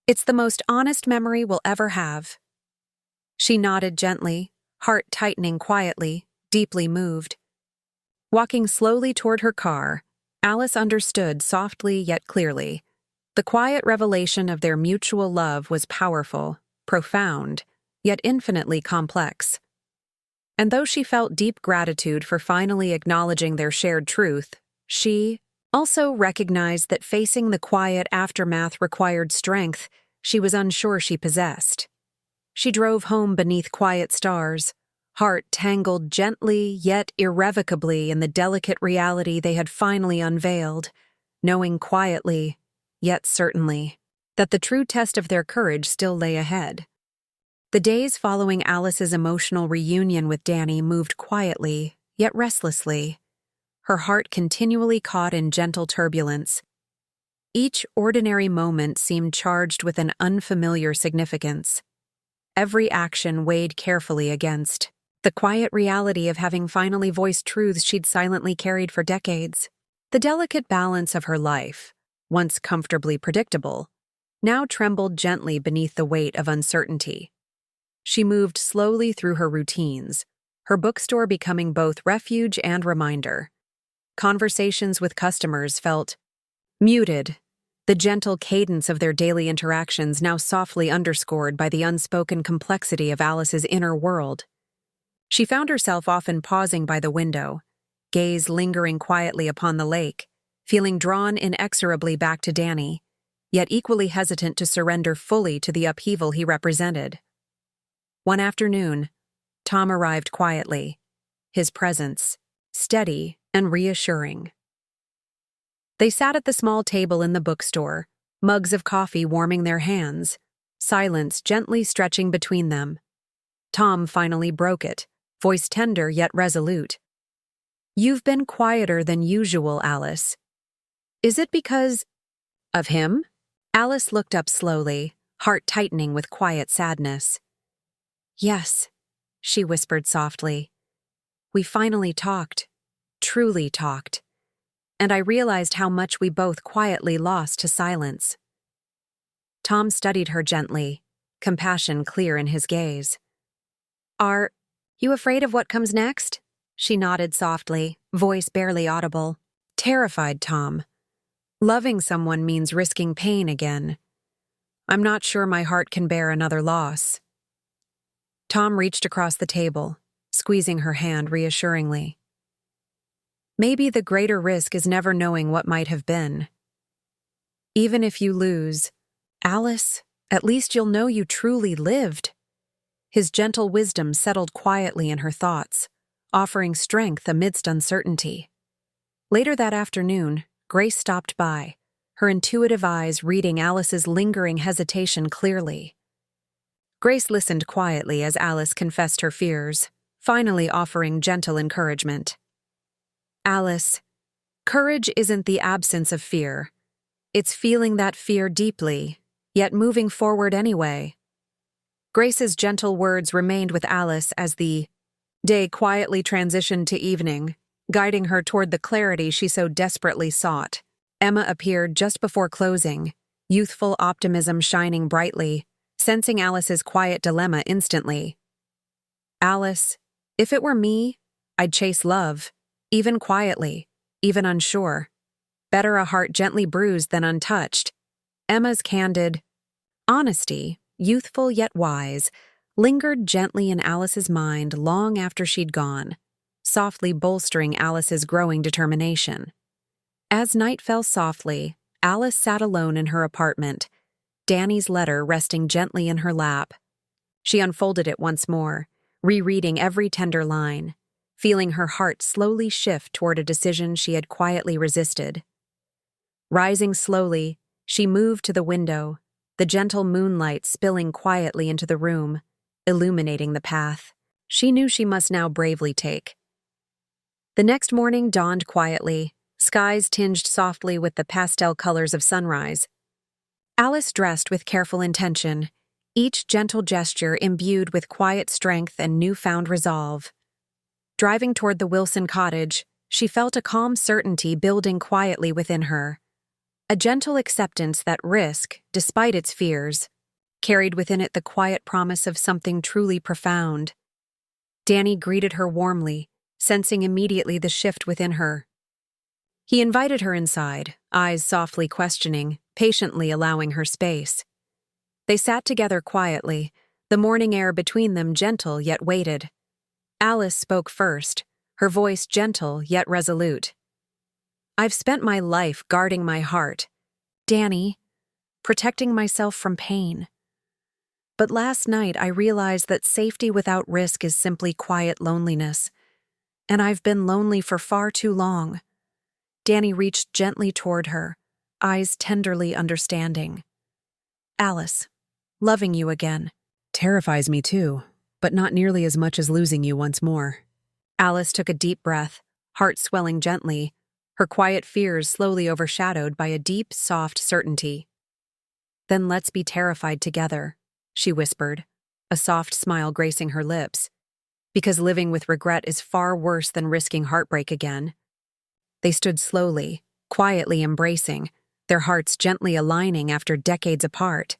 it's the most honest memory we'll ever have." She nodded gently, heart tightening quietly, deeply moved. Walking slowly toward her car, Alice understood softly yet clearly. The quiet revelation of their mutual love was powerful, profound, yet infinitely complex. And though she felt deep gratitude for finally acknowledging their shared truth, she also recognized that facing the quiet aftermath required strength she was unsure she possessed. She drove home beneath quiet stars, heart tangled gently yet irrevocably in the delicate reality they had finally unveiled, knowing quietly, yet certainly, that the true test of their courage still lay ahead. The days following Alice's emotional reunion with Danny moved quietly, yet restlessly, her heart continually caught in gentle turbulence. Each ordinary moment seemed charged with an unfamiliar significance. Every action weighed carefully against the quiet reality of having finally voiced truths she'd silently carried for decades. The delicate balance of her life, once comfortably predictable, now trembled gently beneath the weight of uncertainty. She moved slowly through her routines, her bookstore becoming both refuge and reminder. Conversations with customers felt muted, the gentle cadence of their daily interactions now softly underscored by the unspoken complexity of Alice's inner world. She found herself often pausing by the window, gaze lingering quietly upon the lake, feeling drawn inexorably back to Danny, yet equally hesitant to surrender fully to the upheaval he represented. One afternoon, Tom arrived quietly, his presence steady and reassuring. They sat at the small table in the bookstore, mugs of coffee warming their hands, silence gently stretching between them. Tom finally broke it, voice tender yet resolute. "You've been quieter than usual, Alice. Is it because of him?" Alice looked up slowly, heart tightening with quiet sadness. "Yes," she whispered softly. "We finally talked, truly talked, and I realized how much we both quietly lost to silence." Tom studied her gently, compassion clear in his gaze. "Are you afraid of what comes next?" She nodded softly, voice barely audible. Terrified, Tom. Loving someone means risking pain again. I'm not sure my heart can bear another loss. Tom reached across the table, squeezing her hand reassuringly. Maybe the greater risk is never knowing what might have been. Even if you lose, Alice, at least you'll know you truly lived. His gentle wisdom settled quietly in her thoughts, offering strength amidst uncertainty. Later that afternoon, Grace stopped by, her intuitive eyes reading Alice's lingering hesitation clearly. Grace listened quietly as Alice confessed her fears, finally offering gentle encouragement. "Alice, courage isn't the absence of fear. It's feeling that fear deeply, yet moving forward anyway." Grace's gentle words remained with Alice as the day quietly transitioned to evening, guiding her toward the clarity she so desperately sought. Emma appeared just before closing, youthful optimism shining brightly, sensing Alice's quiet dilemma instantly. "Alice, if it were me, I'd chase love, even quietly, even unsure. Better a heart gently bruised than untouched." Emma's candid honesty, youthful yet wise, lingered gently in Alice's mind long after she'd gone, softly bolstering Alice's growing determination. As night fell softly, Alice sat alone in her apartment, Danny's letter resting gently in her lap. She unfolded it once more, rereading every tender line, feeling her heart slowly shift toward a decision she had quietly resisted. Rising slowly, she moved to the window, the gentle moonlight spilling quietly into the room, illuminating the path she knew she must now bravely take. The next morning dawned quietly, skies tinged softly with the pastel colors of sunrise. Alice dressed with careful intention, each gentle gesture imbued with quiet strength and newfound resolve. Driving toward the Wilson cottage, she felt a calm certainty building quietly within her, a gentle acceptance that risk, despite its fears, carried within it the quiet promise of something truly profound. Danny greeted her warmly, sensing immediately the shift within her. He invited her inside, eyes softly questioning, patiently allowing her space. They sat together quietly, the morning air between them gentle yet weighted. Alice spoke first, her voice gentle yet resolute. "I've spent my life guarding my heart, Danny, protecting myself from pain. But last night I realized that safety without risk is simply quiet loneliness, and I've been lonely for far too long." Danny reached gently toward her, eyes tenderly understanding. "Alice, loving you again terrifies me too, but not nearly as much as losing you once more." Alice took a deep breath, heart swelling gently, her quiet fears slowly overshadowed by a deep, soft certainty. "Then let's be terrified together," she whispered, a soft smile gracing her lips, "because living with regret is far worse than risking heartbreak again." They stood slowly, quietly embracing, their hearts gently aligning after decades apart.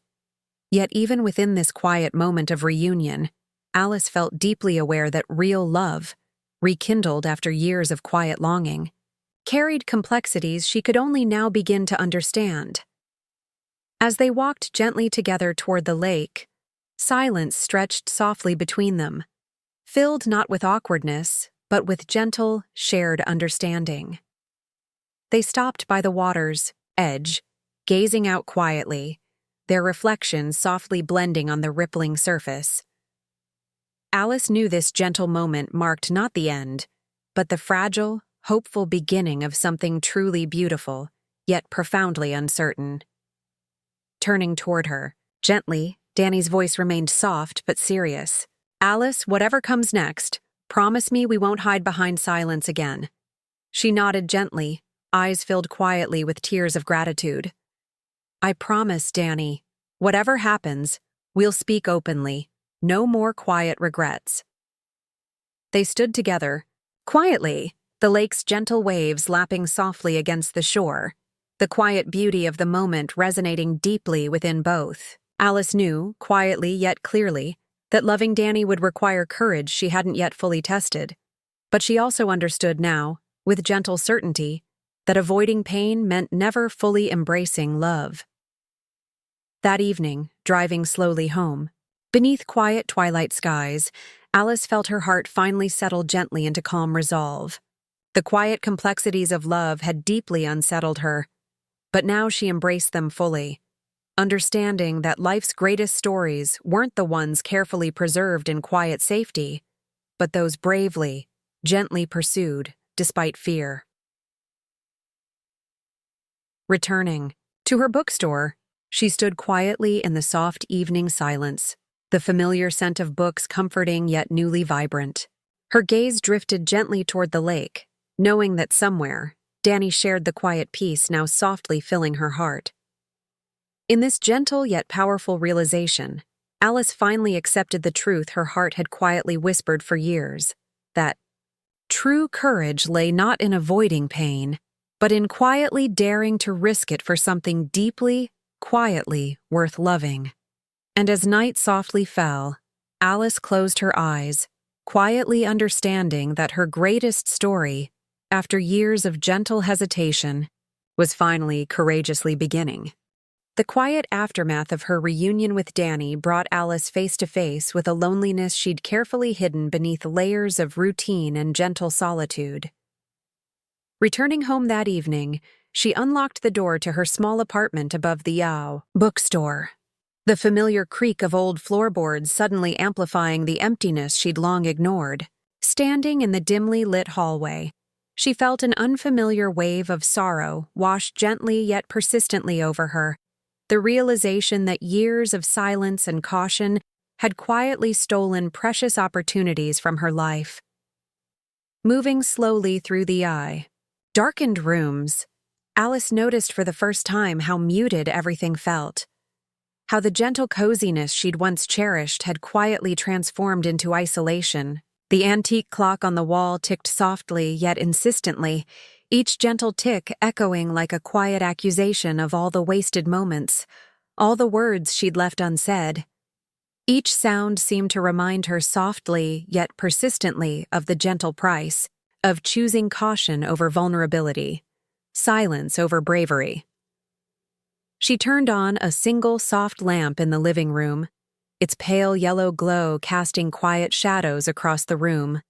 Yet even within this quiet moment of reunion, Alice felt deeply aware that real love, rekindled after years of quiet longing, carried complexities she could only now begin to understand. As they walked gently together toward the lake, silence stretched softly between them, filled not with awkwardness, but with gentle, shared understanding. They stopped by the water's edge, gazing out quietly, their reflections softly blending on the rippling surface. Alice knew this gentle moment marked not the end, but the fragile, hopeful beginning of something truly beautiful, yet profoundly uncertain. Turning toward her, gently, Danny's voice remained soft but serious. "Alice, whatever comes next, promise me we won't hide behind silence again." She nodded gently, eyes filled quietly with tears of gratitude. "I promise, Danny. Whatever happens, we'll speak openly. No more quiet regrets." They stood together, quietly, the lake's gentle waves lapping softly against the shore, the quiet beauty of the moment resonating deeply within both. Alice knew, quietly yet clearly, that loving Danny would require courage she hadn't yet fully tested. But she also understood now, with gentle certainty, that avoiding pain meant never fully embracing love. That evening, driving slowly home, beneath quiet twilight skies, Alice felt her heart finally settle gently into calm resolve. The quiet complexities of love had deeply unsettled her, but now she embraced them fully, understanding that life's greatest stories weren't the ones carefully preserved in quiet safety, but those bravely, gently pursued, despite fear. Returning to her bookstore, she stood quietly in the soft evening silence, the familiar scent of books comforting yet newly vibrant. Her gaze drifted gently toward the lake, knowing that somewhere, Danny shared the quiet peace now softly filling her heart. In this gentle yet powerful realization, Alice finally accepted the truth her heart had quietly whispered for years, that true courage lay not in avoiding pain, but in quietly daring to risk it for something deeply, quietly worth loving. And as night softly fell, Alice closed her eyes, quietly understanding that her greatest story, after years of gentle hesitation, was finally courageously beginning. The quiet aftermath of her reunion with Danny brought Alice face to face with a loneliness she'd carefully hidden beneath layers of routine and gentle solitude. Returning home that evening, she unlocked the door to her small apartment above the Yao bookstore, the familiar creak of old floorboards suddenly amplifying the emptiness she'd long ignored. Standing in the dimly lit hallway, she felt an unfamiliar wave of sorrow wash gently yet persistently over her, the realization that years of silence and caution had quietly stolen precious opportunities from her life. Moving slowly through the darkened rooms, Alice noticed for the first time how muted everything felt. How the gentle coziness she'd once cherished had quietly transformed into isolation. The antique clock on the wall ticked softly yet insistently, each gentle tick echoing like a quiet accusation of all the wasted moments, all the words she'd left unsaid. Each sound seemed to remind her softly yet persistently of the gentle price of choosing caution over vulnerability, silence over bravery. She turned on a single soft lamp in the living room, its pale yellow glow casting quiet shadows across the room,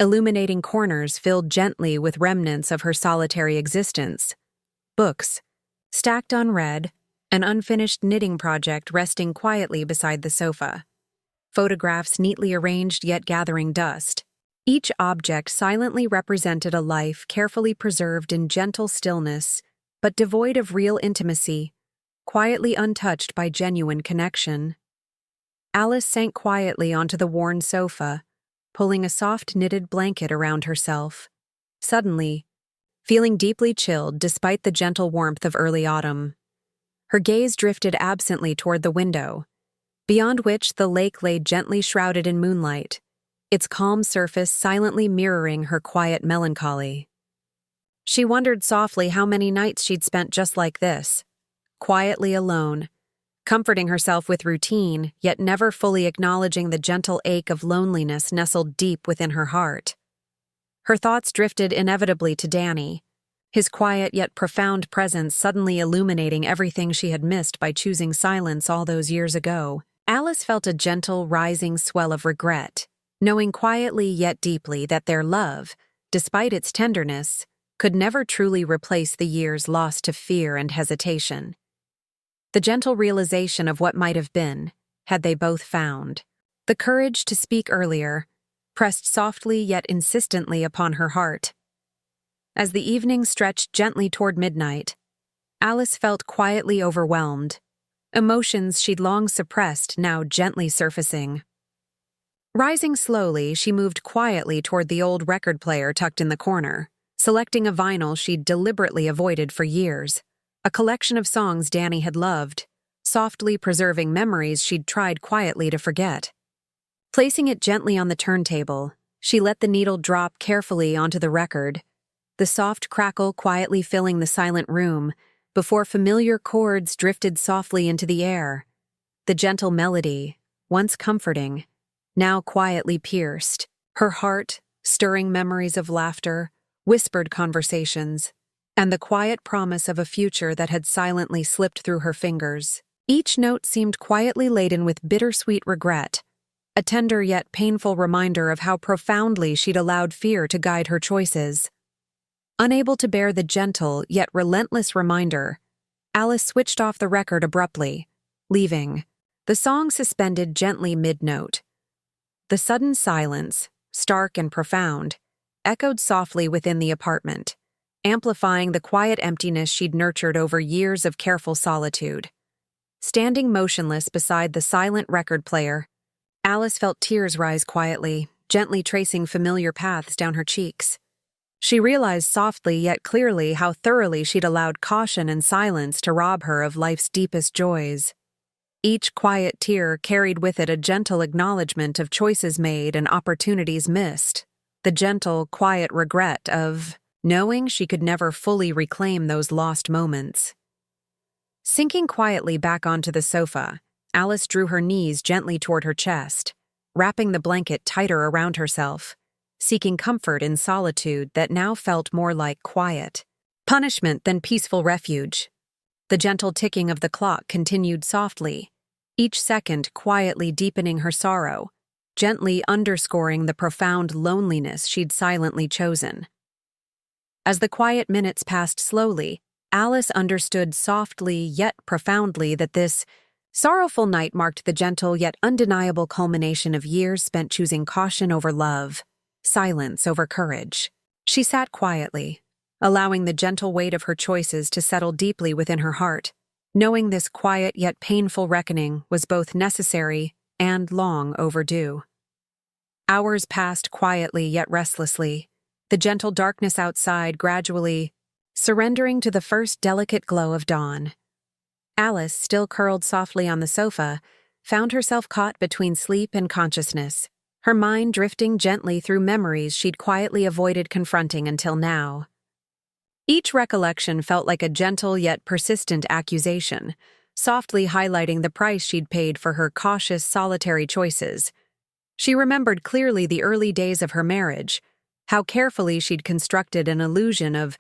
illuminating corners filled gently with remnants of her solitary existence. Books, stacked unread, an unfinished knitting project resting quietly beside the sofa. Photographs neatly arranged yet gathering dust. Each object silently represented a life carefully preserved in gentle stillness, but devoid of real intimacy, quietly untouched by genuine connection. Alice sank quietly onto the worn sofa, pulling a soft knitted blanket around herself. Suddenly, feeling deeply chilled despite the gentle warmth of early autumn, her gaze drifted absently toward the window, beyond which the lake lay gently shrouded in moonlight, its calm surface silently mirroring her quiet melancholy. She wondered softly how many nights she'd spent just like this, quietly alone, comforting herself with routine, yet never fully acknowledging the gentle ache of loneliness nestled deep within her heart. Her thoughts drifted inevitably to Danny, his quiet yet profound presence suddenly illuminating everything she had missed by choosing silence all those years ago. Alice felt a gentle, rising swell of regret, knowing quietly yet deeply that their love, despite its tenderness, could never truly replace the years lost to fear and hesitation. The gentle realization of what might have been, had they both found the courage to speak earlier, pressed softly yet insistently upon her heart. As the evening stretched gently toward midnight, Alice felt quietly overwhelmed, emotions she'd long suppressed now gently surfacing. Rising slowly, she moved quietly toward the old record player tucked in the corner, selecting a vinyl she'd deliberately avoided for years. A collection of songs Danny had loved, softly preserving memories she'd tried quietly to forget. Placing it gently on the turntable, she let the needle drop carefully onto the record, the soft crackle quietly filling the silent room, before familiar chords drifted softly into the air. The gentle melody, once comforting, now quietly pierced, her heart stirring memories of laughter, whispered conversations, and the quiet promise of a future that had silently slipped through her fingers. Each note seemed quietly laden with bittersweet regret, a tender yet painful reminder of how profoundly she'd allowed fear to guide her choices. Unable to bear the gentle yet relentless reminder, Alice switched off the record abruptly, leaving the song suspended gently mid-note. The sudden silence, stark and profound, echoed softly within the apartment, amplifying the quiet emptiness she'd nurtured over years of careful solitude. Standing motionless beside the silent record player, Alice felt tears rise quietly, gently tracing familiar paths down her cheeks. She realized softly yet clearly how thoroughly she'd allowed caution and silence to rob her of life's deepest joys. Each quiet tear carried with it a gentle acknowledgement of choices made and opportunities missed, the gentle, quiet regret of knowing she could never fully reclaim those lost moments. Sinking quietly back onto the sofa, Alice drew her knees gently toward her chest, wrapping the blanket tighter around herself, seeking comfort in solitude that now felt more like quiet punishment than peaceful refuge. The gentle ticking of the clock continued softly, each second quietly deepening her sorrow, gently underscoring the profound loneliness she'd silently chosen. As the quiet minutes passed slowly, Alice understood softly yet profoundly that this sorrowful night marked the gentle yet undeniable culmination of years spent choosing caution over love, silence over courage. She sat quietly, allowing the gentle weight of her choices to settle deeply within her heart, knowing this quiet yet painful reckoning was both necessary and long overdue. Hours passed quietly yet restlessly, the gentle darkness outside gradually surrendering to the first delicate glow of dawn. Alice, still curled softly on the sofa, found herself caught between sleep and consciousness, her mind drifting gently through memories she'd quietly avoided confronting until now. Each recollection felt like a gentle yet persistent accusation, softly highlighting the price she'd paid for her cautious, solitary choices. She remembered clearly the early days of her marriage, how carefully she'd constructed an illusion of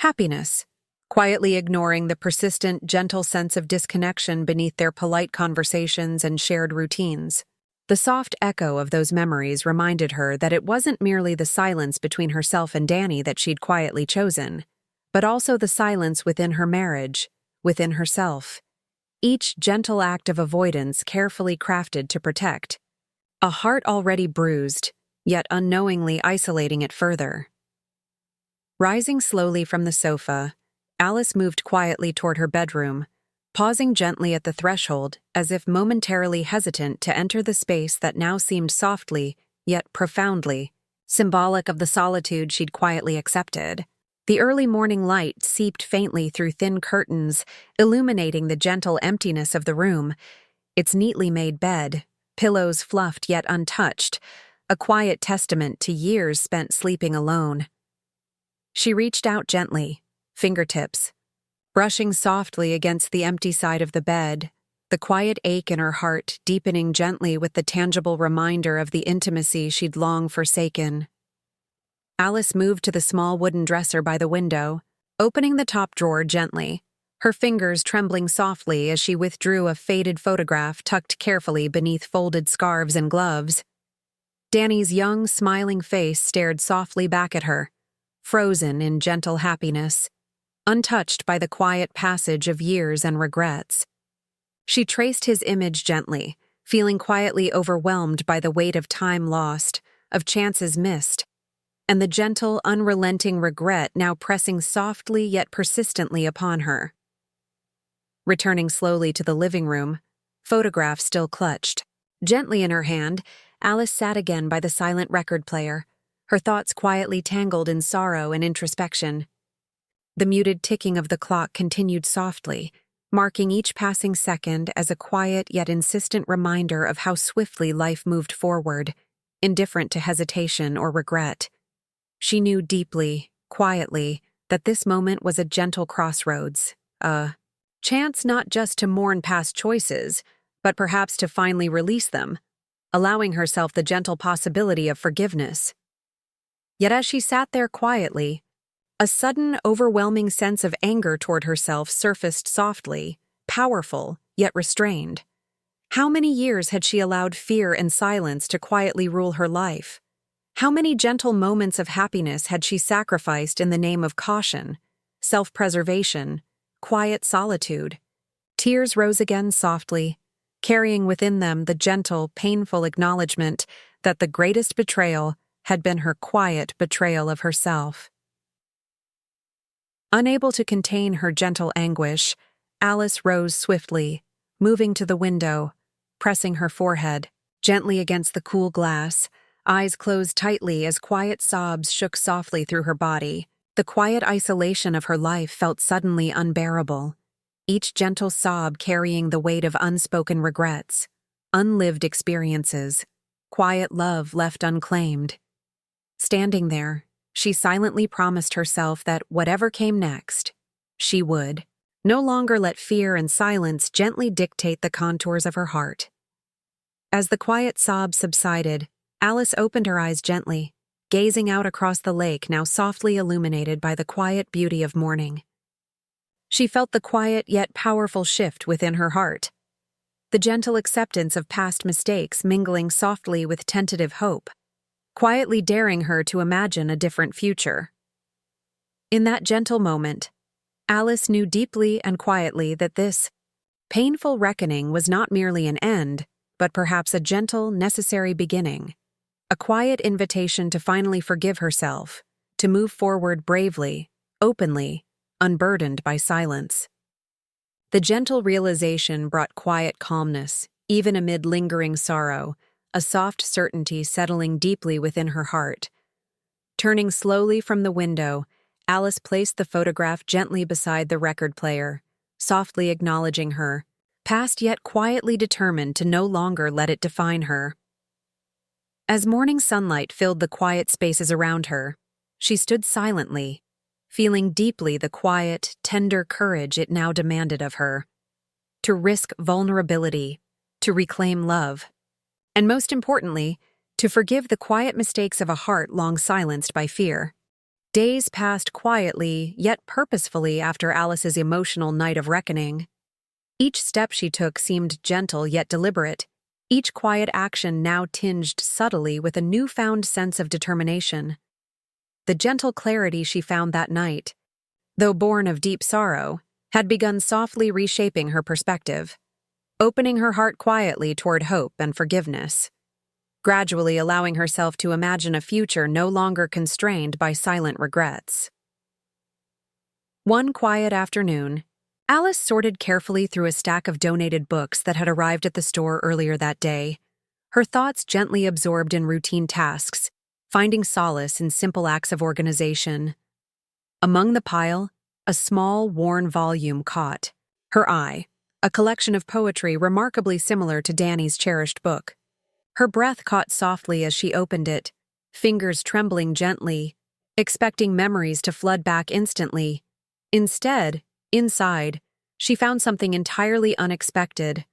happiness, quietly ignoring the persistent, gentle sense of disconnection beneath their polite conversations and shared routines. The soft echo of those memories reminded her that it wasn't merely the silence between herself and Danny that she'd quietly chosen, but also the silence within her marriage, within herself. Each gentle act of avoidance carefully crafted to protect a heart already bruised, yet unknowingly isolating it further. Rising slowly from the sofa, Alice moved quietly toward her bedroom, pausing gently at the threshold as if momentarily hesitant to enter the space that now seemed softly, yet profoundly, symbolic of the solitude she'd quietly accepted. The early morning light seeped faintly through thin curtains, illuminating the gentle emptiness of the room, its neatly made bed, pillows fluffed yet untouched, a quiet testament to years spent sleeping alone. She reached out gently, fingertips, brushing softly against the empty side of the bed, the quiet ache in her heart deepening gently with the tangible reminder of the intimacy she'd long forsaken. Alice moved to the small wooden dresser by the window, opening the top drawer gently, her fingers trembling softly as she withdrew a faded photograph tucked carefully beneath folded scarves and gloves. Danny's young, smiling face stared softly back at her, frozen in gentle happiness, untouched by the quiet passage of years and regrets. She traced his image gently, feeling quietly overwhelmed by the weight of time lost, of chances missed, and the gentle, unrelenting regret now pressing softly yet persistently upon her. Returning slowly to the living room, photograph still clutched. Gently in her hand, Alice sat again by the silent record player, her thoughts quietly tangled in sorrow and introspection. The muted ticking of the clock continued softly, marking each passing second as a quiet yet insistent reminder of how swiftly life moved forward, indifferent to hesitation or regret. She knew deeply, quietly, that this moment was a gentle crossroads, a chance not just to mourn past choices, but perhaps to finally release them, allowing herself the gentle possibility of forgiveness. Yet as she sat there quietly, a sudden, overwhelming sense of anger toward herself surfaced softly, powerful, yet restrained. How many years had she allowed fear and silence to quietly rule her life? How many gentle moments of happiness had she sacrificed in the name of caution, self-preservation, quiet solitude? Tears rose again softly, carrying within them the gentle, painful acknowledgement that the greatest betrayal had been her quiet betrayal of herself. Unable to contain her gentle anguish, Alice rose swiftly, moving to the window, pressing her forehead gently against the cool glass, eyes closed tightly as quiet sobs shook softly through her body. The quiet isolation of her life felt suddenly unbearable, each gentle sob carrying the weight of unspoken regrets, unlived experiences, quiet love left unclaimed. Standing there, she silently promised herself that whatever came next, she would no longer let fear and silence gently dictate the contours of her heart. As the quiet sobs subsided, Alice opened her eyes gently, gazing out across the lake now softly illuminated by the quiet beauty of morning. She felt the quiet yet powerful shift within her heart, the gentle acceptance of past mistakes mingling softly with tentative hope, quietly daring her to imagine a different future. In that gentle moment, Alice knew deeply and quietly that this painful reckoning was not merely an end, but perhaps a gentle, necessary beginning, a quiet invitation to finally forgive herself, to move forward bravely, openly, unburdened by silence. The gentle realization brought quiet calmness, even amid lingering sorrow, a soft certainty settling deeply within her heart. Turning slowly from the window, Alice placed the photograph gently beside the record player, softly acknowledging her, past yet quietly determined to no longer let it define her. As morning sunlight filled the quiet spaces around her, she stood silently, feeling deeply the quiet, tender courage it now demanded of her. To risk vulnerability, to reclaim love, and most importantly, to forgive the quiet mistakes of a heart long silenced by fear. Days passed quietly, yet purposefully after Alice's emotional night of reckoning. Each step she took seemed gentle yet deliberate, each quiet action now tinged subtly with a newfound sense of determination. The gentle clarity she found that night, though born of deep sorrow, had begun softly reshaping her perspective, opening her heart quietly toward hope and forgiveness, gradually allowing herself to imagine a future no longer constrained by silent regrets. One quiet afternoon, Alice sorted carefully through a stack of donated books that had arrived at the store earlier that day, her thoughts gently absorbed in routine tasks, finding solace in simple acts of organization. Among the pile, a small, worn volume caught her eye, a collection of poetry remarkably similar to Danny's cherished book. Her breath caught softly as she opened it, fingers trembling gently, expecting memories to flood back instantly. Instead, inside, she found something entirely unexpected,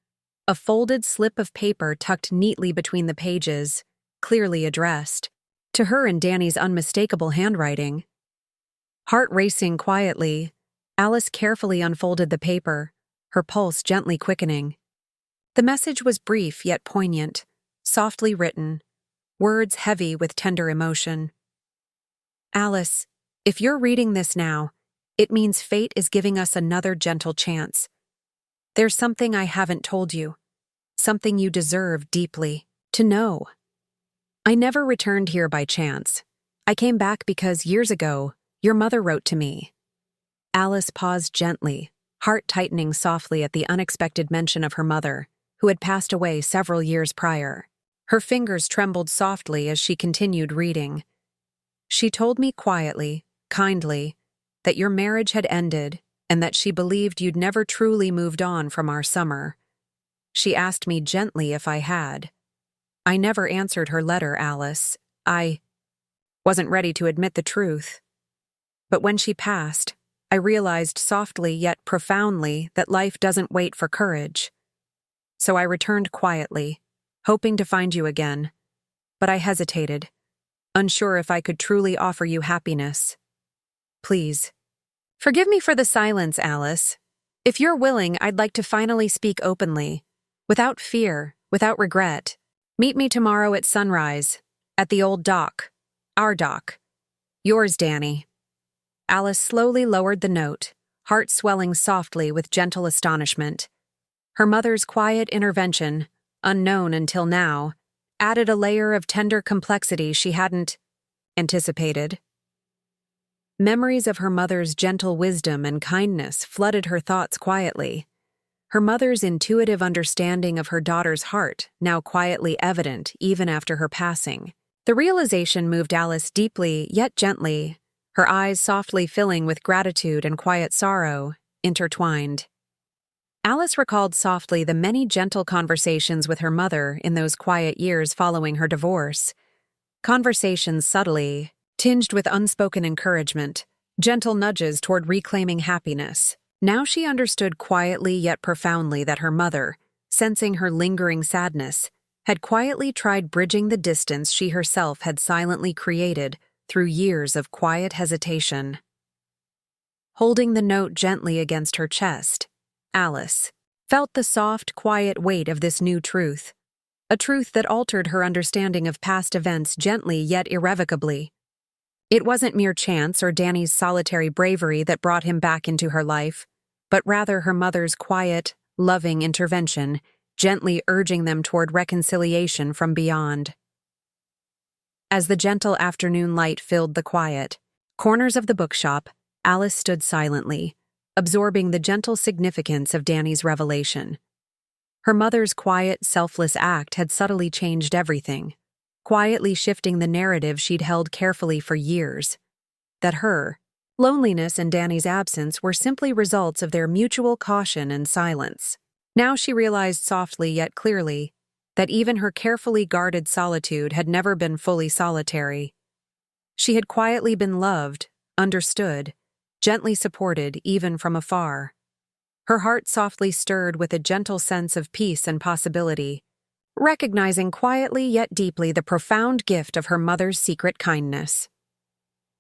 a folded slip of paper tucked neatly between the pages, clearly addressed to her in Danny's unmistakable handwriting. Heart racing quietly, Alice carefully unfolded the paper, her pulse gently quickening. The message was brief yet poignant, softly written, words heavy with tender emotion. Alice, if you're reading this now, it means fate is giving us another gentle chance. There's something I haven't told you, something you deserve deeply to know. I never returned here by chance. I came back because years ago, your mother wrote to me. Alice paused gently, heart tightening softly at the unexpected mention of her mother, who had passed away several years prior. Her fingers trembled softly as she continued reading. She told me quietly, kindly, that your marriage had ended and that she believed you'd never truly moved on from our summer. She asked me gently if I had. I never answered her letter, Alice. I wasn't ready to admit the truth. But when she passed, I realized softly yet profoundly that life doesn't wait for courage. So I returned quietly, hoping to find you again. But I hesitated, unsure if I could truly offer you happiness. Please, forgive me for the silence, Alice. If you're willing, I'd like to finally speak openly, without fear, without regret. Meet me tomorrow at sunrise, at the old dock. Our dock. Yours, Danny. Alice slowly lowered the note, heart swelling softly with gentle astonishment. Her mother's quiet intervention, unknown until now, added a layer of tender complexity she hadn't anticipated. Memories of her mother's gentle wisdom and kindness flooded her thoughts quietly. Her mother's intuitive understanding of her daughter's heart, now quietly evident even after her passing. The realization moved Alice deeply yet gently, her eyes softly filling with gratitude and quiet sorrow, intertwined. Alice recalled softly the many gentle conversations with her mother in those quiet years following her divorce. Conversations subtly, tinged with unspoken encouragement, gentle nudges toward reclaiming happiness. Now she understood quietly yet profoundly that her mother, sensing her lingering sadness, had quietly tried bridging the distance she herself had silently created through years of quiet hesitation. Holding the note gently against her chest, Alice felt the soft, quiet weight of this new truth, a truth that altered her understanding of past events gently yet irrevocably. It wasn't mere chance or Danny's solitary bravery that brought him back into her life, but rather her mother's quiet, loving intervention, gently urging them toward reconciliation from beyond. As the gentle afternoon light filled the quiet corners of the bookshop, Alice stood silently, absorbing the gentle significance of Danny's revelation. Her mother's quiet, selfless act had subtly changed everything, quietly shifting the narrative she'd held carefully for years. That her loneliness and Danny's absence were simply results of their mutual caution and silence. Now she realized softly yet clearly that even her carefully guarded solitude had never been fully solitary. She had quietly been loved, understood, gently supported even from afar. Her heart softly stirred with a gentle sense of peace and possibility, recognizing quietly yet deeply the profound gift of her mother's secret kindness.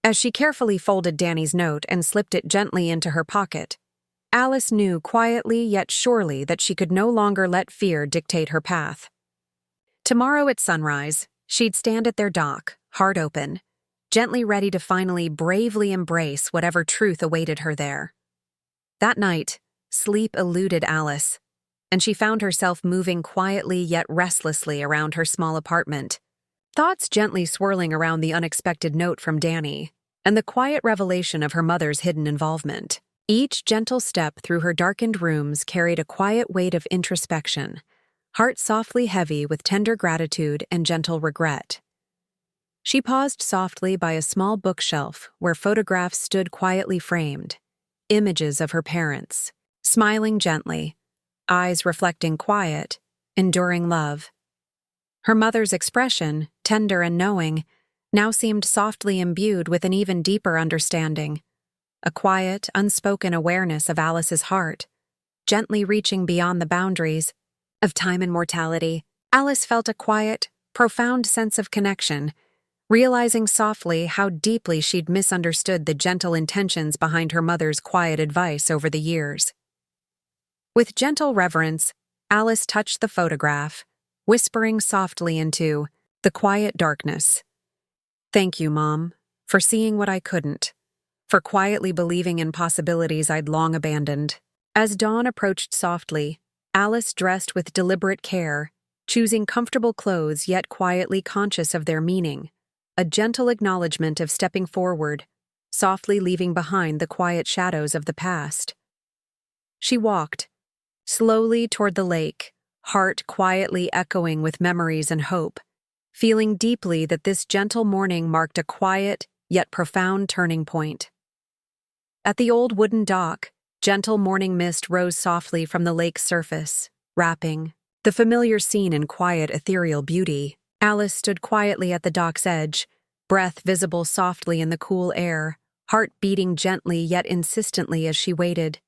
As she carefully folded Danny's note and slipped it gently into her pocket, Alice knew quietly yet surely that she could no longer let fear dictate her path. Tomorrow at sunrise, she'd stand at their dock, heart open, gently ready to finally bravely embrace whatever truth awaited her there. That night, sleep eluded Alice, and she found herself moving quietly yet restlessly around her small apartment, thoughts gently swirling around the unexpected note from Danny and the quiet revelation of her mother's hidden involvement. Each gentle step through her darkened rooms carried a quiet weight of introspection, heart softly heavy with tender gratitude and gentle regret. She paused softly by a small bookshelf where photographs stood quietly framed, images of her parents, smiling gently, eyes reflecting quiet, enduring love. Her mother's expression, tender and knowing, now seemed softly imbued with an even deeper understanding, a quiet, unspoken awareness of Alice's heart, gently reaching beyond the boundaries of time and mortality. Alice felt a quiet, profound sense of connection, realizing softly how deeply she'd misunderstood the gentle intentions behind her mother's quiet advice over the years. With gentle reverence, Alice touched the photograph, whispering softly into the quiet darkness. "Thank you, Mom, for seeing what I couldn't, for quietly believing in possibilities I'd long abandoned." As dawn approached softly, Alice dressed with deliberate care, choosing comfortable clothes yet quietly conscious of their meaning, a gentle acknowledgement of stepping forward, softly leaving behind the quiet shadows of the past. She walked slowly toward the lake, heart quietly echoing with memories and hope, feeling deeply that this gentle morning marked a quiet yet profound turning point. At the old wooden dock, gentle morning mist rose softly from the lake's surface, wrapping the familiar scene in quiet ethereal beauty. Alice stood quietly at the dock's edge, breath visible softly in the cool air, heart beating gently yet insistently as she waited,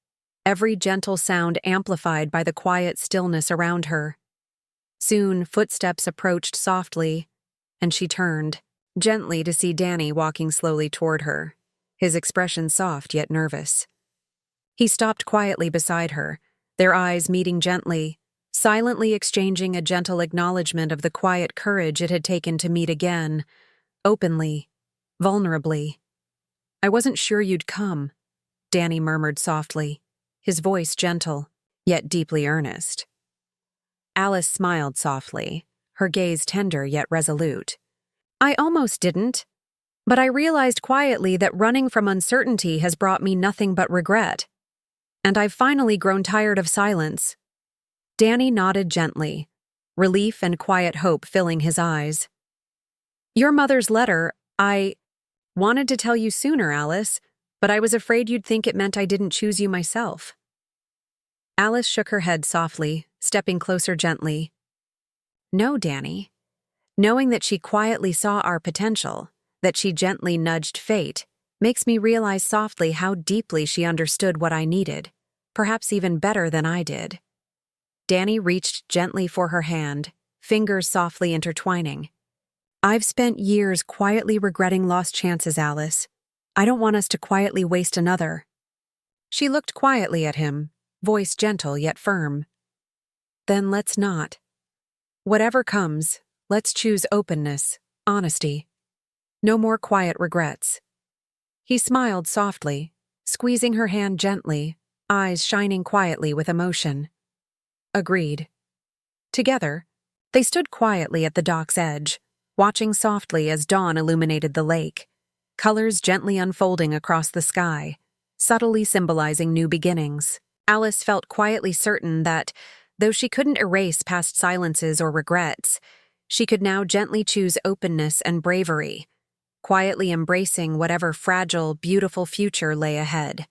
every gentle sound amplified by the quiet stillness around her. Soon, footsteps approached softly, and she turned, gently to see Danny walking slowly toward her, his expression soft yet nervous. He stopped quietly beside her, their eyes meeting gently, silently exchanging a gentle acknowledgement of the quiet courage it had taken to meet again, openly, vulnerably. "I wasn't sure you'd come," Danny murmured softly, his voice gentle, yet deeply earnest. Alice smiled softly, her gaze tender yet resolute. "I almost didn't, but I realized quietly that running from uncertainty has brought me nothing but regret. And I've finally grown tired of silence." Danny nodded gently, relief and quiet hope filling his eyes. "Your mother's letter, I wanted to tell you sooner, Alice, but I was afraid you'd think it meant I didn't choose you myself." Alice shook her head softly, stepping closer gently. "No, Danny." Knowing that she quietly saw our potential, that she gently nudged fate, makes me realize softly how deeply she understood what I needed, perhaps even better than I did. Danny reached gently for her hand, fingers softly intertwining. "I've spent years quietly regretting lost chances, Alice. I don't want us to quietly waste another." She looked quietly at him, voice gentle yet firm. "Then let's not. Whatever comes, let's choose openness, honesty. No more quiet regrets." He smiled softly, squeezing her hand gently, eyes shining quietly with emotion. "Agreed." Together, they stood quietly at the dock's edge, watching softly as dawn illuminated the lake, colors gently unfolding across the sky, subtly symbolizing new beginnings. Alice felt quietly certain that, though she couldn't erase past silences or regrets, she could now gently choose openness and bravery, quietly embracing whatever fragile, beautiful future lay ahead.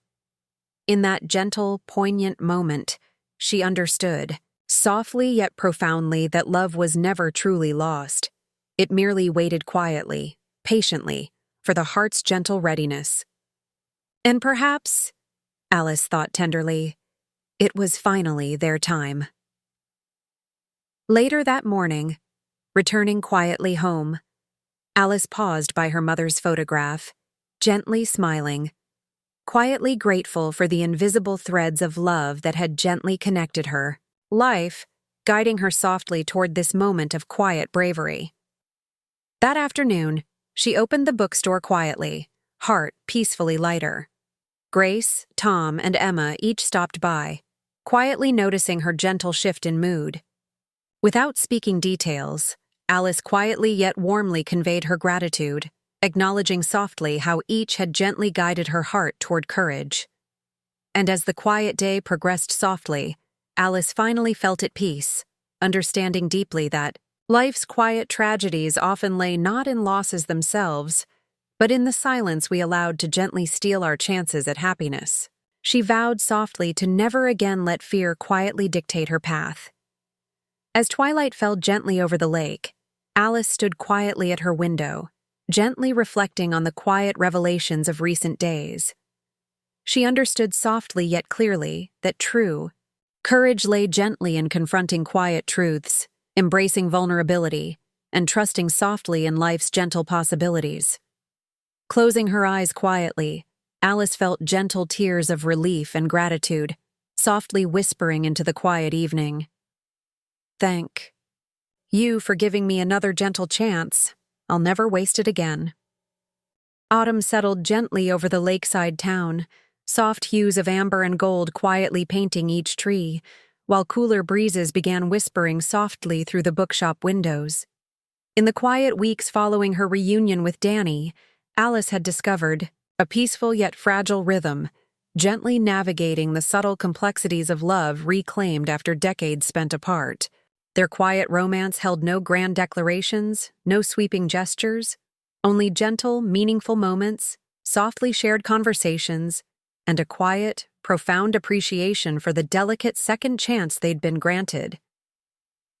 In that gentle, poignant moment, she understood, softly yet profoundly, that love was never truly lost. It merely waited quietly, patiently, for the heart's gentle readiness. And perhaps, Alice thought tenderly, it was finally their time. Later that morning, returning quietly home, Alice paused by her mother's photograph, gently smiling, quietly grateful for the invisible threads of love that had gently connected her, life guiding her softly toward this moment of quiet bravery. That afternoon, she opened the bookstore quietly, heart peacefully lighter. Grace, Tom, and Emma each stopped by, quietly noticing her gentle shift in mood. Without speaking details, Alice quietly yet warmly conveyed her gratitude, acknowledging softly how each had gently guided her heart toward courage. And as the quiet day progressed softly, Alice finally felt at peace, understanding deeply that life's quiet tragedies often lay not in losses themselves, but in the silence we allowed to gently steal our chances at happiness. She vowed softly to never again let fear quietly dictate her path. As twilight fell gently over the lake, Alice stood quietly at her window, gently reflecting on the quiet revelations of recent days. She understood softly yet clearly that true courage lay gently in confronting quiet truths, embracing vulnerability, and trusting softly in life's gentle possibilities. Closing her eyes quietly, Alice felt gentle tears of relief and gratitude, softly whispering into the quiet evening. Thank you for giving me another gentle chance. I'll never waste it again. Autumn settled gently over the lakeside town, soft hues of amber and gold quietly painting each tree, while cooler breezes began whispering softly through the bookshop windows. In the quiet weeks following her reunion with Danny, Alice had discovered a peaceful yet fragile rhythm, gently navigating the subtle complexities of love reclaimed after decades spent apart. Their quiet romance held no grand declarations, no sweeping gestures, only gentle, meaningful moments, softly shared conversations, and a quiet, profound appreciation for the delicate second chance they'd been granted.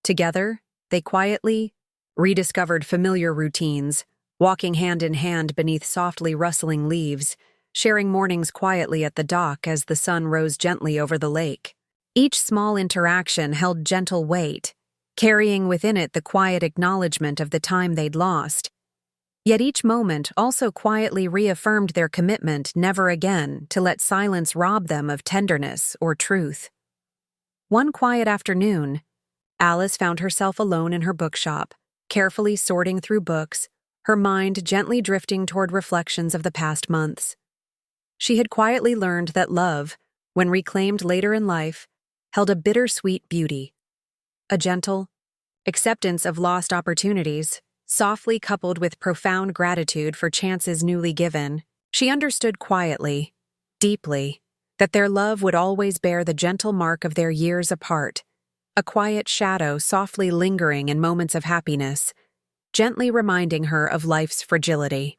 Together, they quietly rediscovered familiar routines, walking hand in hand beneath softly rustling leaves, sharing mornings quietly at the dock as the sun rose gently over the lake. Each small interaction held gentle weight, carrying within it the quiet acknowledgement of the time they'd lost. Yet each moment also quietly reaffirmed their commitment never again to let silence rob them of tenderness or truth. One quiet afternoon, Alice found herself alone in her bookshop, carefully sorting through books, her mind gently drifting toward reflections of the past months. She had quietly learned that love, when reclaimed later in life, held a bittersweet beauty. A gentle acceptance of lost opportunities, softly coupled with profound gratitude for chances newly given. She understood quietly, deeply, that their love would always bear the gentle mark of their years apart, a quiet shadow softly lingering in moments of happiness, gently reminding her of life's fragility.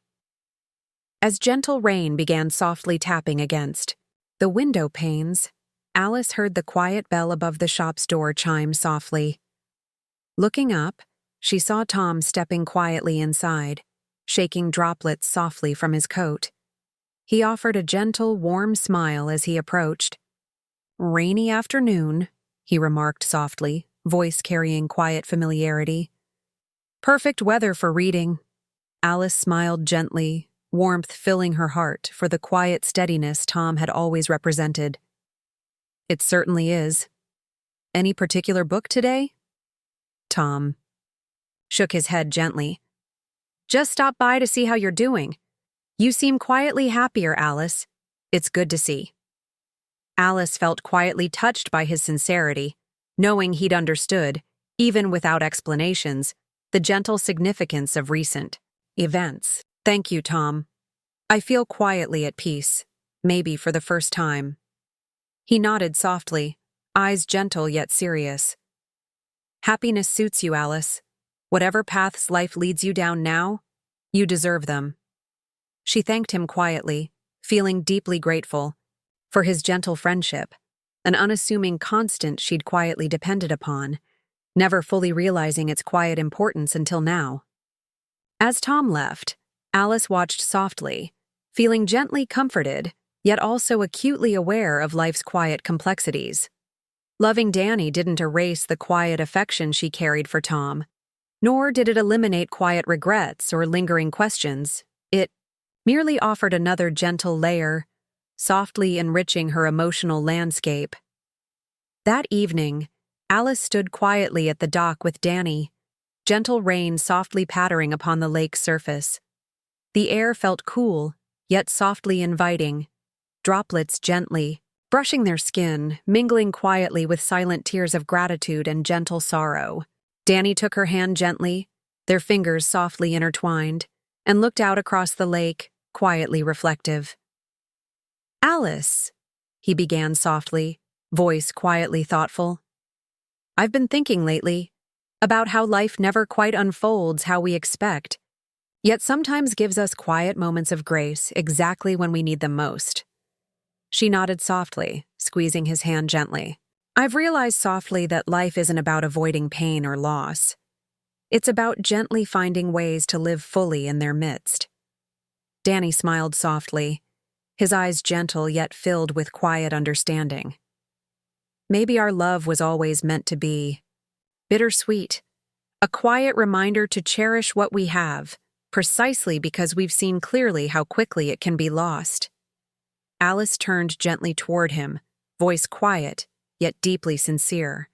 As gentle rain began softly tapping against the window panes, Alice heard the quiet bell above the shop's door chime softly. Looking up, she saw Tom stepping quietly inside, shaking droplets softly from his coat. He offered a gentle, warm smile as he approached. "Rainy afternoon," he remarked softly, voice carrying quiet familiarity. "Perfect weather for reading." Alice smiled gently, warmth filling her heart for the quiet steadiness Tom had always represented. "It certainly is. Any particular book today?" Tom shook his head gently. "Just stopped by to see how you're doing. You seem quietly happier, Alice. It's good to see." Alice felt quietly touched by his sincerity, knowing he'd understood, even without explanations, the gentle significance of recent events. "Thank you, Tom. I feel quietly at peace. maybe for the first time. He nodded softly, eyes gentle yet serious. Happiness suits you, Alice. Whatever paths life leads you down now, you deserve them. She thanked him quietly, feeling deeply grateful for his gentle friendship, an unassuming constant she'd quietly depended upon, never fully realizing its quiet importance until now. As Tom left, Alice watched softly, feeling gently comforted, yet also acutely aware of life's quiet complexities. Loving Danny didn't erase the quiet affection she carried for Tom, nor did it eliminate quiet regrets or lingering questions. It merely offered another gentle layer, softly enriching her emotional landscape. That evening, Alice stood quietly at the dock with Danny, gentle rain softly pattering upon the lake's surface. The air felt cool, yet softly inviting, droplets gently brushing their skin, mingling quietly with silent tears of gratitude and gentle sorrow. Danny took her hand gently, their fingers softly intertwined, and looked out across the lake, quietly reflective. "Alice," he began softly, voice quietly thoughtful. "I've been thinking lately about how life never quite unfolds how we expect, yet sometimes gives us quiet moments of grace exactly when we need them most." She nodded softly, squeezing his hand gently. "I've realized softly that life isn't about avoiding pain or loss. It's about gently finding ways to live fully in their midst." Danny smiled softly, his eyes gentle yet filled with quiet understanding. "Maybe our love was always meant to be bittersweet, a quiet reminder to cherish what we have, precisely because we've seen clearly how quickly it can be lost." Alice turned gently toward him, voice quiet, yet deeply sincere.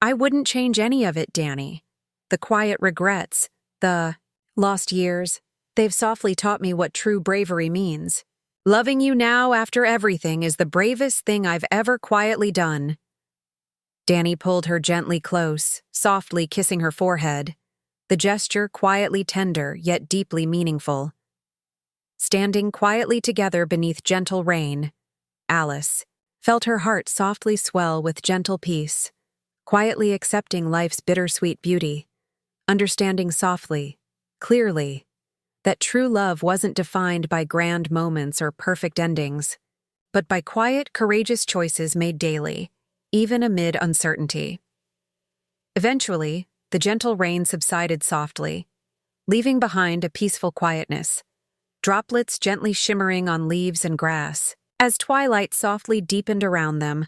"I wouldn't change any of it, Danny. The quiet regrets, the lost years, they've softly taught me what true bravery means. Loving you now after everything is the bravest thing I've ever quietly done." Danny pulled her gently close, softly kissing her forehead, the gesture quietly tender yet deeply meaningful. Standing quietly together beneath gentle rain, Alice felt her heart softly swell with gentle peace, quietly accepting life's bittersweet beauty, understanding softly, clearly, that true love wasn't defined by grand moments or perfect endings, but by quiet, courageous choices made daily, even amid uncertainty. Eventually, the gentle rain subsided softly, leaving behind a peaceful quietness, droplets gently shimmering on leaves and grass. As twilight softly deepened around them,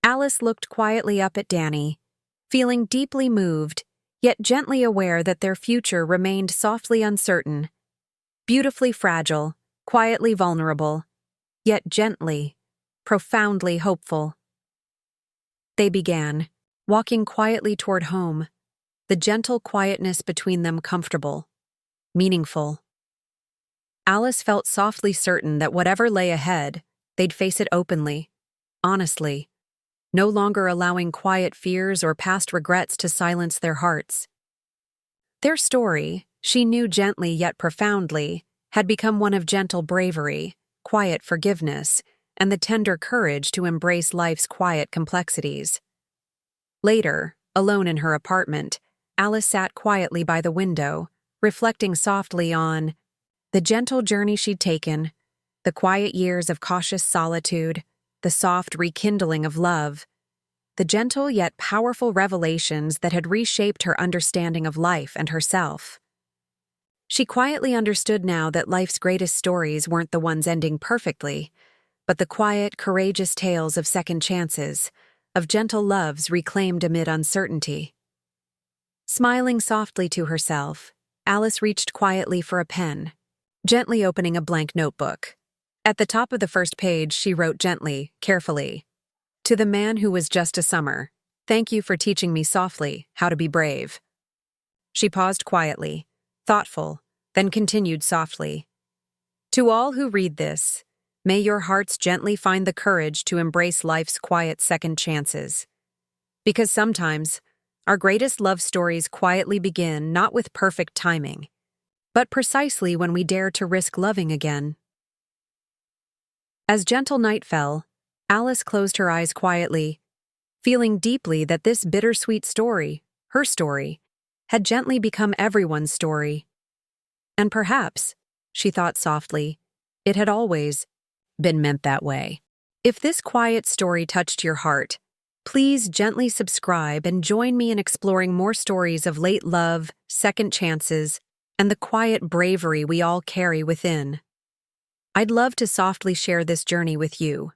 Alice looked quietly up at Danny, feeling deeply moved, yet gently aware that their future remained softly uncertain, beautifully fragile, quietly vulnerable, yet gently, profoundly hopeful. They began, walking quietly toward home, the gentle quietness between them comfortable, meaningful. Alice felt softly certain that whatever lay ahead, they'd face it openly, honestly, no longer allowing quiet fears or past regrets to silence their hearts. Their story, she knew gently yet profoundly, had become one of gentle bravery, quiet forgiveness, and the tender courage to embrace life's quiet complexities. Later, alone in her apartment, Alice sat quietly by the window, reflecting softly on the gentle journey she'd taken, the quiet years of cautious solitude, the soft rekindling of love, the gentle yet powerful revelations that had reshaped her understanding of life and herself. She quietly understood now that life's greatest stories weren't the ones ending perfectly, but the quiet, courageous tales of second chances, of gentle loves reclaimed amid uncertainty. Smiling softly to herself, Alice reached quietly for a pen, gently opening a blank notebook. At the top of the first page, she wrote gently, carefully, "To the man who was just a summer, thank you for teaching me softly how to be brave." She paused quietly, thoughtful, then continued softly, "To all who read this, may your hearts gently find the courage to embrace life's quiet second chances. Because sometimes, our greatest love stories quietly begin not with perfect timing, but precisely when we dare to risk loving again." As gentle night fell, Alice closed her eyes quietly, feeling deeply that this bittersweet story, her story, had gently become everyone's story. And perhaps, she thought softly, it had always been meant that way. If this quiet story touched your heart, please gently subscribe and join me in exploring more stories of late love, second chances, and the quiet bravery we all carry within. I'd love to softly share this journey with you.